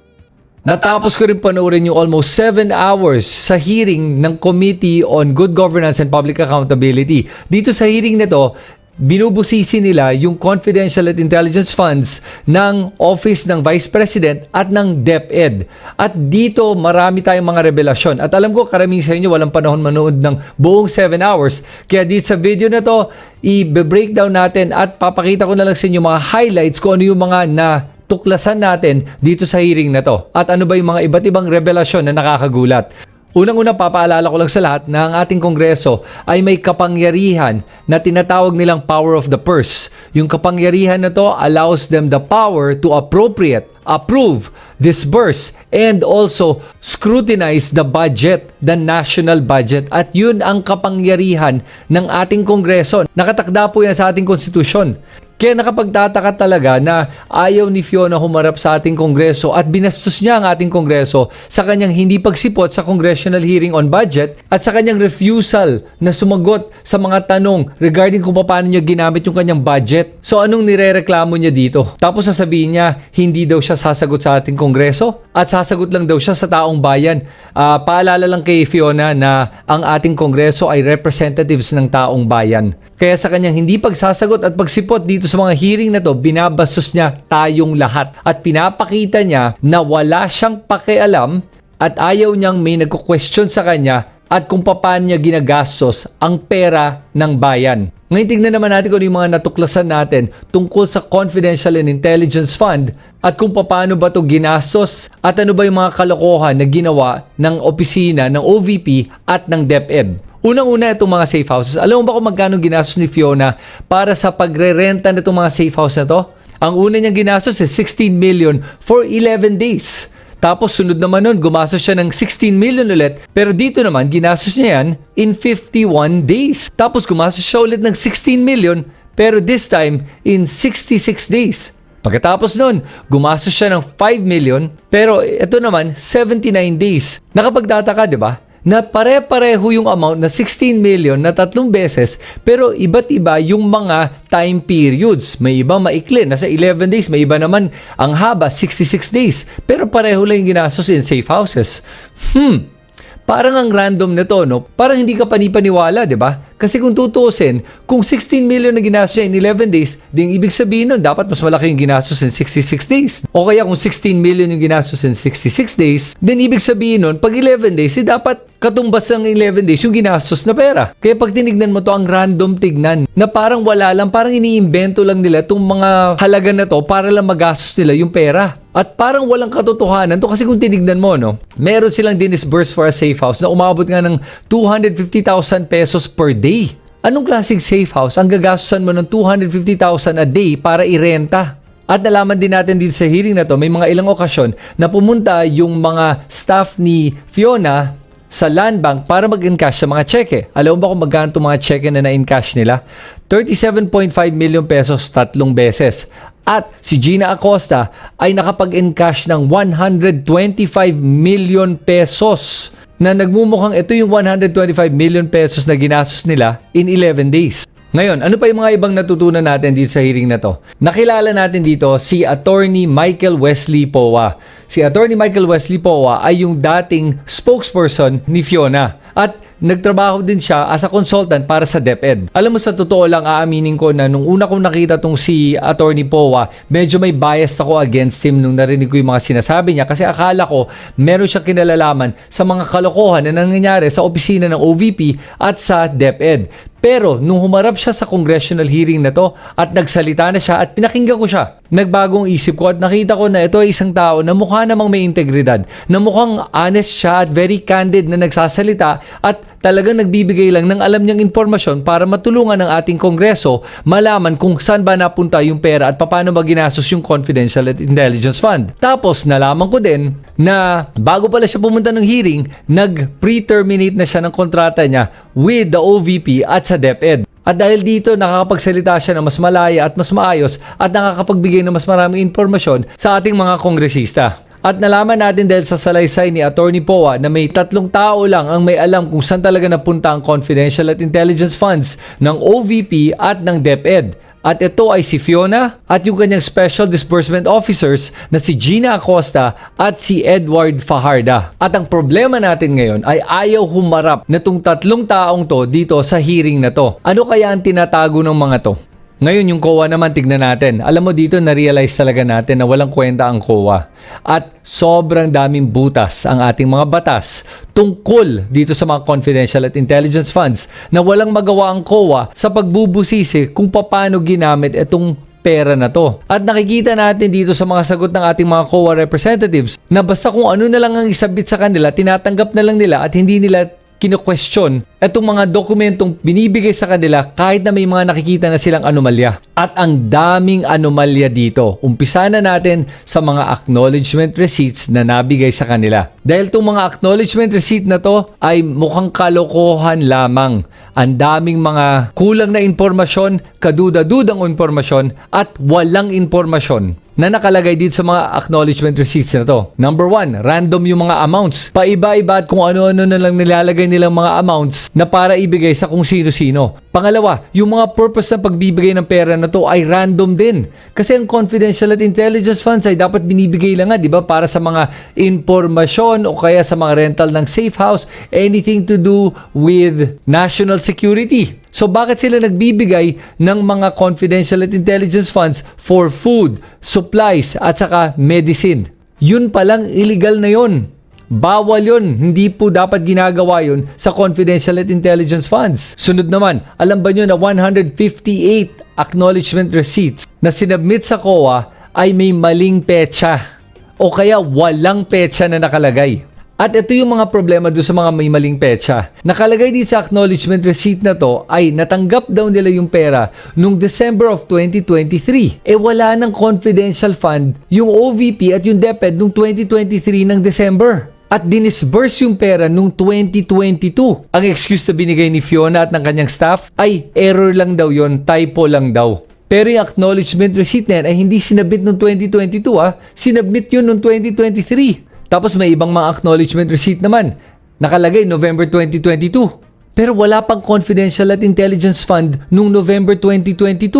Natapos ko rin panoorin yung almost 7 hours sa hearing ng Committee on Good Governance and Public Accountability. Dito sa hearing na to, binubusisi nila yung confidential at intelligence funds ng Office ng Vice President at ng DepEd. At dito marami tayong mga revelasyon. At alam ko karamihan sa inyo walang panahon manood ng buong 7 hours. Kaya dito sa video na to, i-breakdown natin at papakita ko na lang sa inyo mga highlights kung ano yung mga natuklasan natin dito sa hearing na to. At ano ba yung mga iba't ibang revelasyon na nakakagulat. Unang-una, papaalala ko lang sa lahat na ang ating Kongreso ay may kapangyarihan na tinatawag nilang power of the purse. Yung kapangyarihan na to allows them the power to appropriate, approve, disburse, and also scrutinize the budget, the national budget. At yun ang kapangyarihan ng ating Kongreso. Nakatakda po yan sa ating konstitusyon. Kaya nakapagtataka talaga na ayaw ni Fiona humarap sa ating Kongreso at binastos niya ang ating Kongreso sa kanyang hindi pagsipot sa congressional hearing on budget at sa kanyang refusal na sumagot sa mga tanong regarding kung paano niya ginamit yung kanyang budget. So anong nirereklamo niya dito? Tapos sasabihin niya hindi daw siya sasagot sa ating Kongreso at sasagot lang daw siya sa taong bayan. Paalala lang kay Fiona na ang ating Kongreso ay representatives ng taong bayan. Kaya sa kanyang hindi pagsasagot at pagsipot dito sa mga hearing na to, binabastos niya tayong lahat at pinapakita niya na wala siyang pakialam at ayaw niyang may nagko-question sa kanya at kung paano niya ginagastos ang pera ng bayan. Ngayon tignan naman natin kung ano yung mga natuklasan natin tungkol sa Confidential and Intelligence Fund at kung paano ba ito ginastos at ano ba yung mga kalokohan na ginawa ng opisina ng OVP at ng DepEd. Unang-una itong mga safe houses. Alam mo ba kung magkano ginastos ni Fiona para sa pagre-renta na itong mga safe house na to? Ang una niyang ginastos is 16 million for 11 days. Tapos sunod naman nun, gumastos siya ng 16 million ulit. Pero dito naman, ginastos niya yan in 51 days. Tapos gumastos siya ulit ng 16 million, pero this time in 66 days. Pagkatapos nun, gumastos siya ng 5 million, pero ito naman, 79 days. Nakapagtataka, di ba? Na pare-pareho yung amount na 16 million na 3 beses pero iba't iba yung mga time periods. May iba maikli, nasa 11 days. May iba naman ang haba, 66 days. Pero pareho lang yung ginastos in safe houses. Parang ang random nito, no? Parang hindi ka panipaniwala, di ba? Kasi kung tutuusin, kung 16 million na ginastos in 11 days, din ibig sabihin nun, dapat mas malaki yung ginastos in 66 days. O kaya kung 16 million yung ginastos in 66 days, din ibig sabihin nun, pag 11 days, dapat katumbas ng 11 days yung ginastos na pera. Kaya pag tinignan mo to, ang random tignan, na parang wala lang, parang iniimbento lang nila itong mga halaga na to para lang magastos nila yung pera. At parang walang katotohanan to kasi kung tinignan mo, no, meron silang dinisburse for a safe house na umabot nga ng 250,000 pesos per day. Anong klaseng safe house ang gagastusan mo ng 250,000 a day para irenta? At nalaman din natin dito sa hearing na to, may mga ilang okasyon na pumunta yung mga staff ni Fiona sa Land Bank para mag-encash sa mga cheque. Alam mo ba kung magkano itong mga cheque na na-encash nila? 37.5 million pesos 3 beses. At si Gina Acosta ay nakapag-encash ng 125 million pesos na nagmumukhang ito yung 125 million pesos na ginastos nila in 11 days. Ngayon, ano pa yung mga ibang natutunan natin dito sa hearing na to? Nakilala natin dito si Attorney Michael Wesley Powa. Si Attorney Michael Wesley Powa ay yung dating spokesperson ni Fiona at nagtrabaho din siya as a consultant para sa DepEd. Alam mo, sa totoo lang, aaminin ko na nung una kong nakita tong si Attorney Powa, medyo may bias ako against him nung narinig ko yung mga sinasabi niya kasi akala ko meron siyang kinalalaman sa mga kalokohan na nangyayari sa opisina ng OVP at sa DepEd. Pero nung humarap siya sa congressional hearing na to at nagsalita na siya at pinakinggan ko siya, nagbagong isip ko at nakita ko na ito ay isang tao na mukha namang may integridad, na mukhang honest siya at very candid na nagsasalita at talagang nagbibigay lang ng alam niyang impormasyon para matulungan ng ating Kongreso malaman kung saan ba napunta yung pera at paano ba ginastos yung Confidential Intelligence Fund. Tapos nalaman ko din na bago pala siya pumunta ng hearing, nag-pre-terminate na siya ng kontrata niya with the OVP at sa DepEd. At dahil dito, nakakapagsalita siya na mas malaya at mas maayos at nakakapagbigay ng mas maraming impormasyon sa ating mga kongresista. At nalaman natin dahil sa salaysay ni Attorney Powa na may 3 tao lang ang may alam kung saan talaga napunta ang confidential at intelligence funds ng OVP at ng DepEd. At ito ay si Fiona at yung kanyang Special Disbursement Officers na si Gina Acosta at si Edward Fajarda. At ang problema natin ngayon ay ayaw humarap na itong 3 taong to dito sa hearing na to. Ano kaya ang tinatago ng mga to? Ngayon yung COA naman, tignan natin. Alam mo dito, na-realize talaga natin na walang kwenta ang COA. At sobrang daming butas ang ating mga batas tungkol dito sa mga confidential at intelligence funds na walang magawa ang COA sa pagbubusisi kung paano ginamit itong pera na to. At nakikita natin dito sa mga sagot ng ating mga COA representatives na basta kung ano na lang ang isabit sa kanila, tinatanggap na lang nila at hindi nila kino-question itong mga dokumentong binibigay sa kanila kahit na may mga nakikita na silang anomalya. At ang daming anomalya dito. Umpisa na natin sa mga acknowledgement receipts na nabigay sa kanila. Dahil itong mga acknowledgement receipt na to ay mukhang kalokohan lamang. Ang daming mga kulang na impormasyon, kaduda-dudang impormasyon at walang impormasyon na nakalagay dito sa mga acknowledgement receipts na to. Number 1, random yung mga amounts. Paiba-iba at kung ano-ano na lang nilalagay nilang mga amounts na para ibigay sa kung sino-sino. Pangalawa, yung mga purpose ng pagbibigay ng pera na to ay random din. Kasi ang confidential at intelligence funds ay dapat binibigay lang nga, di ba? Para sa mga informasyon o kaya sa mga rental ng safe house, anything to do with national security. So bakit sila nagbibigay ng mga confidential at intelligence funds for food, supplies at saka medicine? Yun palang illegal na yun. Bawal yun. Hindi po dapat ginagawa yun sa confidential at intelligence funds. Sunod naman, alam ba nyo na 158 acknowledgement receipts na sinubmit sa COA ay may maling petsa o kaya walang petsa na nakalagay. At ito yung mga problema doon sa mga may maling petsa. Nakalagay dito sa acknowledgement receipt na to ay natanggap daw nila yung pera noong December of 2023. Wala ng confidential fund yung OVP at yung DepEd noong 2023 ng December. At dinisburse yung pera noong 2022. Ang excuse na binigay ni Fiona at ng kanyang staff ay error lang daw yon, typo lang daw. Pero yung acknowledgement receipt na yan ay hindi sinabit noong 2022 sinabit yun noong 2023. Tapos may ibang mga acknowledgement receipt naman. Nakalagay November 2022. Pero wala pang confidential at intelligence fund noong November 2022.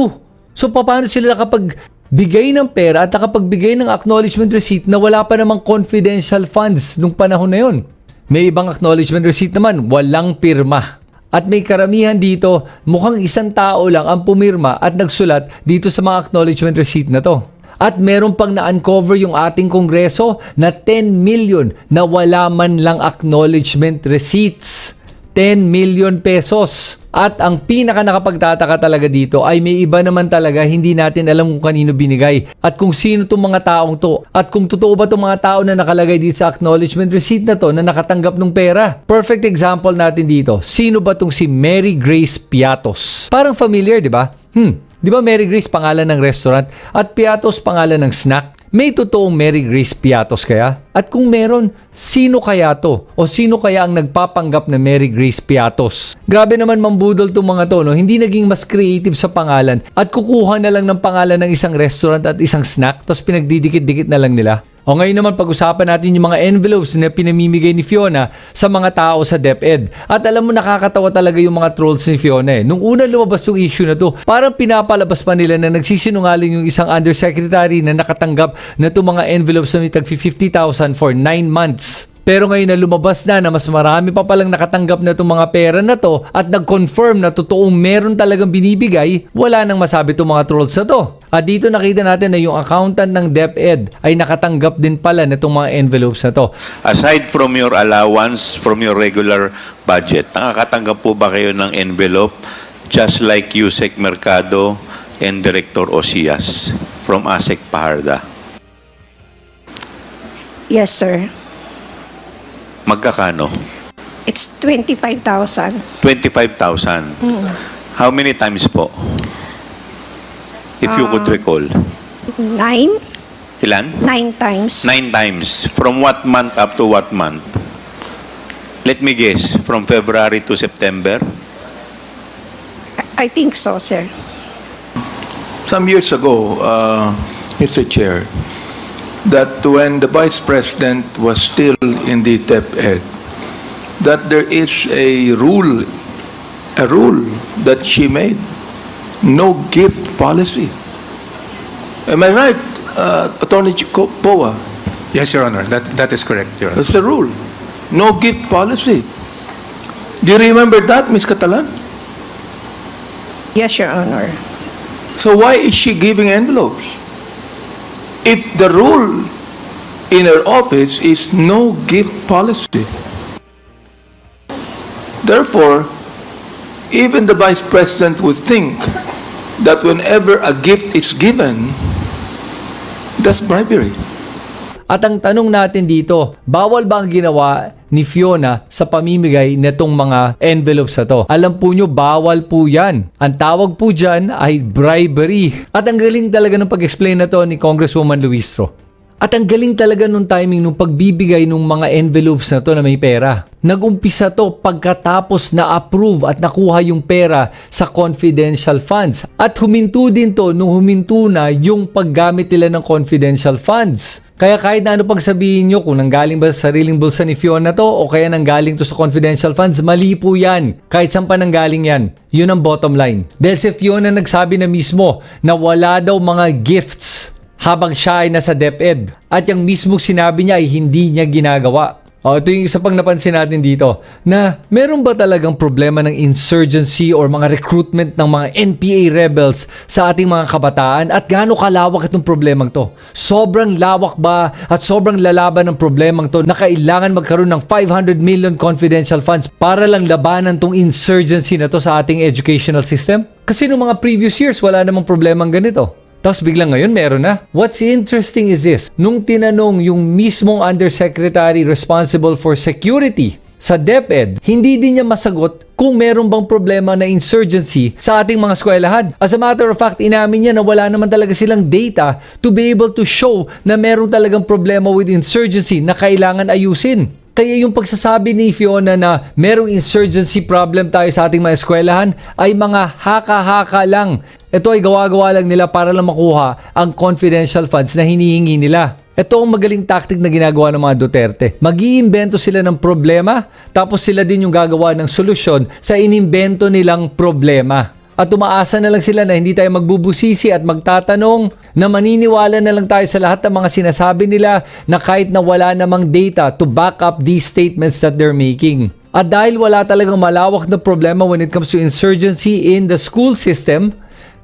So paano sila nakapagbigay ng pera at nakapagbigay ng acknowledgement receipt na wala pa namang confidential funds nung panahon na yun? May ibang acknowledgement receipt naman, walang pirma. At may karamihan dito, mukhang isang tao lang ang pumirma at nagsulat dito sa mga acknowledgement receipt na to. At meron pang na-uncover yung ating Kongreso na 10 million na wala man lang acknowledgement receipts. 10 million pesos. At ang pinaka nakapagtataka talaga dito ay may iba naman talaga hindi natin alam kung kanino binigay at kung sino itong mga taong to at kung totoo ba itong mga tao na nakalagay dito sa acknowledgement receipt na to na nakatanggap ng pera. Perfect example natin dito. Sino ba itong si Mary Grace Piatos? Parang familiar, di ba? Di ba Mary Grace pangalan ng restaurant at Piatos pangalan ng snack? May totoong Mary Grace Piatos kaya? At kung meron, sino kaya to? O sino kaya ang nagpapanggap na Mary Grace Piatos? Grabe naman mambudol itong mga to, no? Hindi naging mas creative sa pangalan at kukuha na lang ng pangalan ng isang restaurant at isang snack tapos pinagdidikit-dikit na lang nila. O ngayon naman pag-usapan natin yung mga envelopes na pinamimigay ni Fiona sa mga tao sa DepEd. At alam mo, nakakatawa talaga yung mga trolls ni Fiona eh. Nung una lumabas yung issue na to, parang pinapalabas pa nila na nagsisinungaling yung isang undersecretary na nakatanggap na itong mga envelopes na may tag 50,000 for 9 months. Pero ngayon na lumabas na mas marami pa palang nakatanggap na itong mga pera na to at nag-confirm na totoong meron talagang binibigay, wala nang masabi itong mga trolls na to. At dito nakita natin na yung accountant ng DepEd ay nakatanggap din pala na itong mga envelopes na to. Aside from your allowance from your regular budget, nakakatanggap po ba kayo ng envelope just like Yusek Mercado and Director Osias from ASEC Paharda? Yes, sir. Magkakano? It's 25,000. 25,000. How many times po? If you could recall. 9 Ilan? times. 9 times. From what month up to what month? Let me guess. From February to September? I think so, sir. Some years ago, Mr. Chair, that when the Vice President was still in the DepEd, that there is a rule that she made, no gift policy. Am I right, Attorney Poa? Yes, Your Honor. That is correct, Your Honor. That's the rule. No gift policy. Do you remember that, Ms. Catalan? Yes, Your Honor. So why is she giving envelopes? If the rule in her office is no gift policy. Therefore, even the Vice President would think that whenever a gift is given, that's bribery. At ang tanong natin dito, bawal ba ang ginawa ni Fiona sa pamimigay netong mga envelopes na to? Alam po nyo, bawal po yan. Ang tawag po dyan ay bribery. At ang galing talaga ng pag-explain na to ni Congresswoman Luistro. At ang galing talaga nung timing nung pagbibigay ng mga envelopes na to na may pera. Nag-umpisa to pagkatapos na-approve at nakuha yung pera sa confidential funds. At huminto din to nung huminto na yung paggamit nila ng confidential funds. Kaya kahit na ano pang sabihin nyo kung nanggaling ba sa sariling bulsa ni Fiona to o kaya nanggaling to sa confidential funds, mali po yan. Kahit saan pa nanggaling yan. Yun ang bottom line. Dahil si Fiona nagsabi na mismo na wala daw mga gifts habang siya ay nasa DepEd. At yung mismo sinabi niya ay hindi niya ginagawa. O, ito yung isa pang napansin natin dito na meron ba talagang problema ng insurgency or mga recruitment ng mga NPA rebels sa ating mga kabataan at gaano kalawak itong problemang to? Sobrang lawak ba at sobrang lalaban ng problemang to na kailangan magkaroon ng 500 million confidential funds para lang labanan tong insurgency na to sa ating educational system? Kasi noong mga previous years wala namang problemang ganito. Tapos biglang ngayon meron na. What's interesting is this. Nung tinanong yung mismong undersecretary responsible for security sa DepEd, hindi din niya masagot kung meron bang problema na insurgency sa ating mga eskwelahan. As a matter of fact, inamin niya na wala naman talaga silang data to be able to show na meron talagang problema with insurgency na kailangan ayusin. Kaya yung pagsasabi ni Fiona na merong insurgency problem tayo sa ating mga eskwelahan ay mga haka-haka lang. Ito ay gawa-gawa lang nila para lang makuha ang confidential funds na hinihingi nila. Ito ang magaling tactic na ginagawa ng mga Duterte. Mag-iimbento sila ng problema, tapos sila din yung gagawa ng solusyon sa inimbento nilang problema. At umaasa na lang sila na hindi tayo magbubusisi at magtatanong, na maniniwala na lang tayo sa lahat ng mga sinasabi nila na kahit na wala namang data to back up these statements that they're making. At dahil wala talagang malawak na problema when it comes to insurgency in the school system,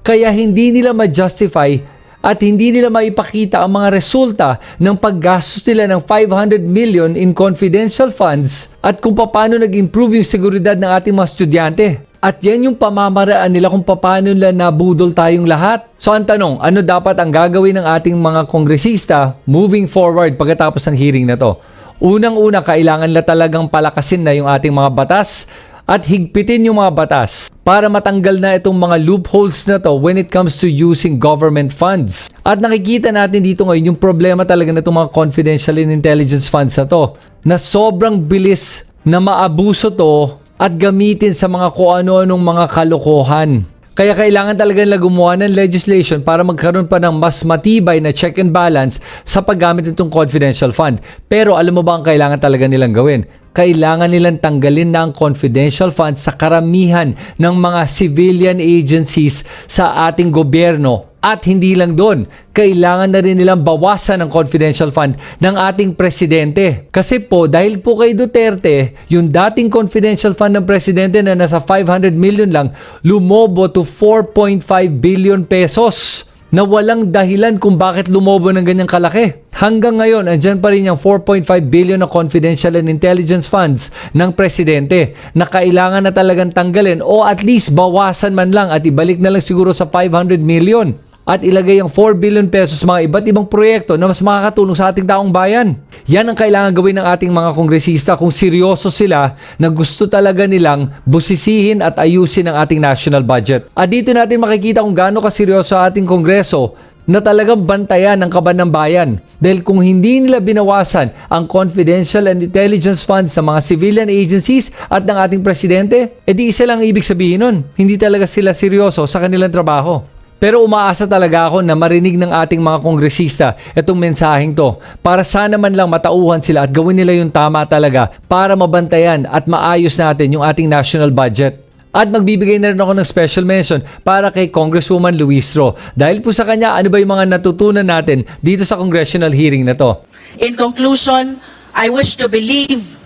kaya hindi nila ma-justify at hindi nila maipakita ang mga resulta ng paggastos nila ng 500 million in confidential funds at kung paano nag-improve yung seguridad ng ating mga estudyante. At yan yung pamamaraan nila kung paano nila nabudol tayong lahat. So ang tanong, ano dapat ang gagawin ng ating mga kongresista moving forward pagkatapos ng hearing na to? Unang-una, kailangan na talagang palakasin na yung ating mga batas at higpitin yung mga batas para matanggal na itong mga loopholes na to when it comes to using government funds. At nakikita natin dito ngayon yung problema talaga na itong mga confidential and intelligence funds na to, na sobrang bilis na maabuso to at gamitin sa mga kung ano-anong mga kalokohan. Kaya kailangan talaga nila gumawa ng legislation para magkaroon pa ng mas matibay na check and balance sa paggamit nitong confidential fund. Pero alam mo ba ang kailangan talaga nilang gawin? Kailangan nilang tanggalin na ang confidential fund sa karamihan ng mga civilian agencies sa ating gobyerno. At hindi lang doon, kailangan na rin nilang bawasan ang confidential fund ng ating presidente. Kasi po, dahil po kay Duterte, yung dating confidential fund ng presidente na nasa 500 million lang, lumobo to 4.5 billion pesos na walang dahilan kung bakit lumobo ng ganyang kalaki. Hanggang ngayon, andyan pa rin yung 4.5 billion na confidential and intelligence funds ng presidente na kailangan na talagang tanggalin o at least bawasan man lang at ibalik na lang siguro sa 500 million. At ilagay ang 4 billion pesos sa mga iba't ibang proyekto na mas makakatulong sa ating taong bayan. Yan ang kailangan gawin ng ating mga kongresista kung seryoso sila na gusto talaga nilang busisihin at ayusin ang ating national budget. At dito natin makikita kung gaano kaseryoso ang ating kongreso na talagang bantayan ang kaban ng bayan. Dahil kung hindi nila binawasan ang confidential and intelligence funds sa mga civilian agencies at ng ating presidente, edi isa lang ibig sabihin nun. Hindi talaga sila seryoso sa kanilang trabaho. Pero umaasa talaga ako na marinig ng ating mga kongresista itong mensaheng to para sana man lang matauhan sila at gawin nila yung tama talaga para mabantayan at maayos natin yung ating national budget. At magbibigay na rin ako ng special mention para kay Congresswoman Luistro. Dahil po sa kanya, ano ba yung mga natutunan natin dito sa congressional hearing na to? In conclusion, I wish to believe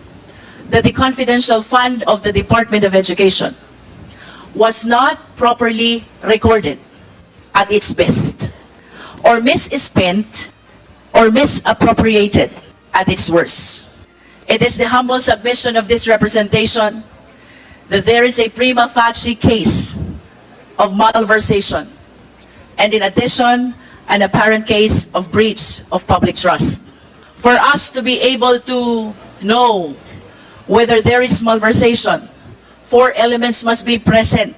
that the confidential fund of the Department of Education was not properly recorded at its best, or misspent, or misappropriated at its worst. It is the humble submission of this representation that there is a prima facie case of malversation, and in addition, an apparent case of breach of public trust. For us to be able to know whether there is malversation, 4 elements must be present.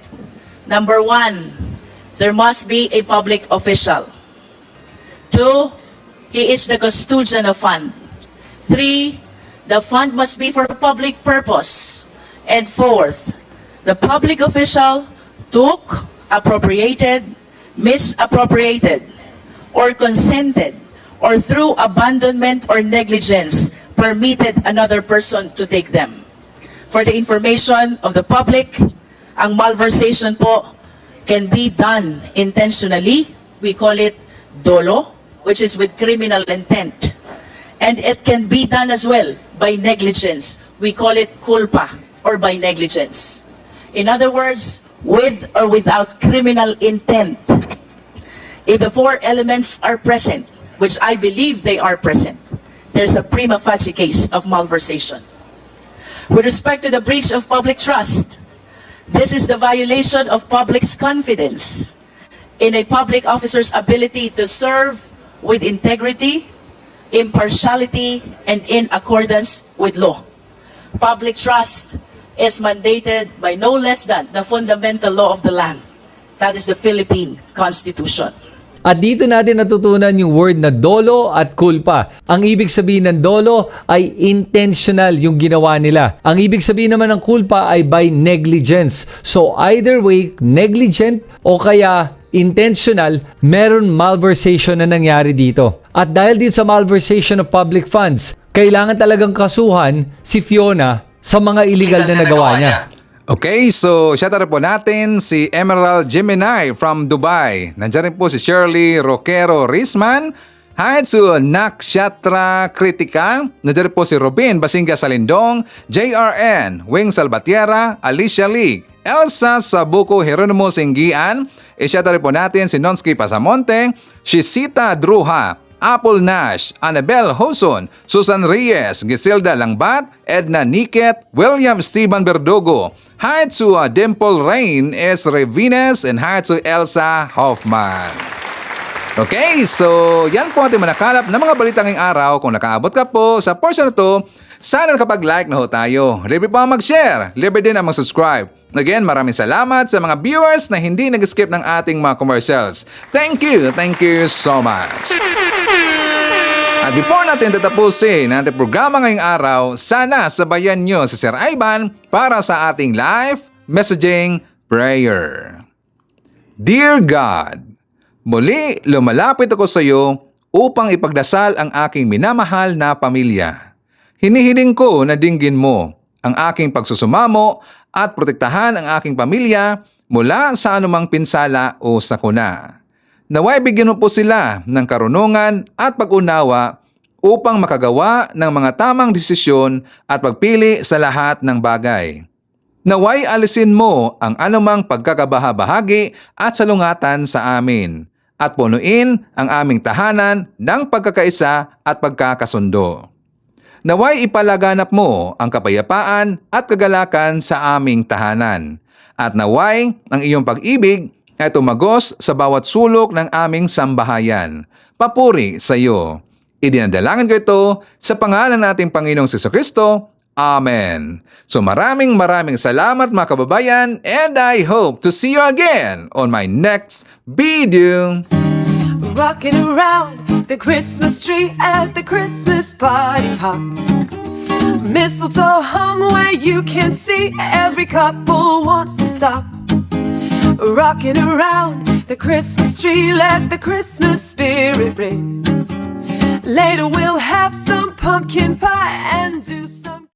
Number 1, there must be a public official. 2, he is the custodian of fund. 3, the fund must be for public purpose. And 4th, the public official took, appropriated, misappropriated, or consented, or through abandonment or negligence, permitted another person to take them. For the information of the public, ang malversation po can be done intentionally. We call it dolo, which is with criminal intent. And it can be done as well by negligence. We call it culpa, or by negligence. In other words, with or without criminal intent. If the 4 elements are present, which I believe they are present, there's a prima facie case of malversation. With respect to the breach of public trust, this is the violation of public's confidence in a public officer's ability to serve with integrity, impartiality, and in accordance with law. Public trust is mandated by no less than the fundamental law of the land. That is the Philippine Constitution. At dito natin natutunan yung word na dolo at culpa. Ang ibig sabihin ng dolo ay intentional yung ginawa nila. Ang ibig sabihin naman ng culpa ay by negligence. So either way, negligent o kaya intentional, meron malversation na nangyari dito. At dahil din sa malversation of public funds, kailangan talagang kasuhan si Fiona sa mga illegal na nagawa niya. Okay, so shout out po natin si Emerald Gemini from Dubai. Nandiyan rin po si Shirley Roquero Risman. Hi to Nakshatra Kritika. Nandiyan rin po si Robin Basinga Salindong, JRN, Wing Salvatierra, Alicia League, Elsa Sabuco Jeronimo Singgian. Shout out rin po natin si Nonsky Pasamonte, Shisita Druha, Apple Nash, Annabel Hoson, Susan Reyes, Giselda Langbat, Edna Niket, William Steven Verdugo. Hi to Dimple Rain S. Revines, and hi to Elsa Hoffman. Okay, so yan po ating manakalap ng mga balitang ngayong araw. Kung nakaabot ka po sa portion na to, sana nakapag-like na ho tayo. Libre pa mag-share, libre din ang mag-subscribe. Again, maraming salamat sa mga viewers na hindi nag-skip ng ating mga commercials. Thank you so much. At before natin tatapusin ang ating programa ngayong araw, sana sabayan nyo si Sir Ivan para sa ating live messaging prayer. Dear God, muli lumalapit ako sa iyo upang ipagdasal ang aking minamahal na pamilya. Hinihiling ko na dinggin mo ang aking pagsusumamo at protektahan ang aking pamilya mula sa anumang pinsala o sakuna. Naway bigyan mo po sila ng karunungan at pag-unawa upang makagawa ng mga tamang desisyon at pagpili sa lahat ng bagay. Naway alisin mo ang anumang pagkakabahabahagi at salungatan sa amin at punuin ang aming tahanan ng pagkakaisa at pagkakasundo. Naway ipalaganap mo ang kapayapaan at kagalakan sa aming tahanan. At naway ang iyong pag-ibig ay tumagos sa bawat sulok ng aming sambahayan. Papuri sa iyo. Idinadalangin ko ito sa pangalan nating Panginoong Jesucristo. Amen. So maraming salamat mga kababayan, and I hope to see you again on my next video. Rocking around the Christmas tree at the Christmas party hop. Mistletoe hung where you can see, every couple wants to stop. Rocking around the Christmas tree, let the Christmas spirit ring. Later we'll have some pumpkin pie and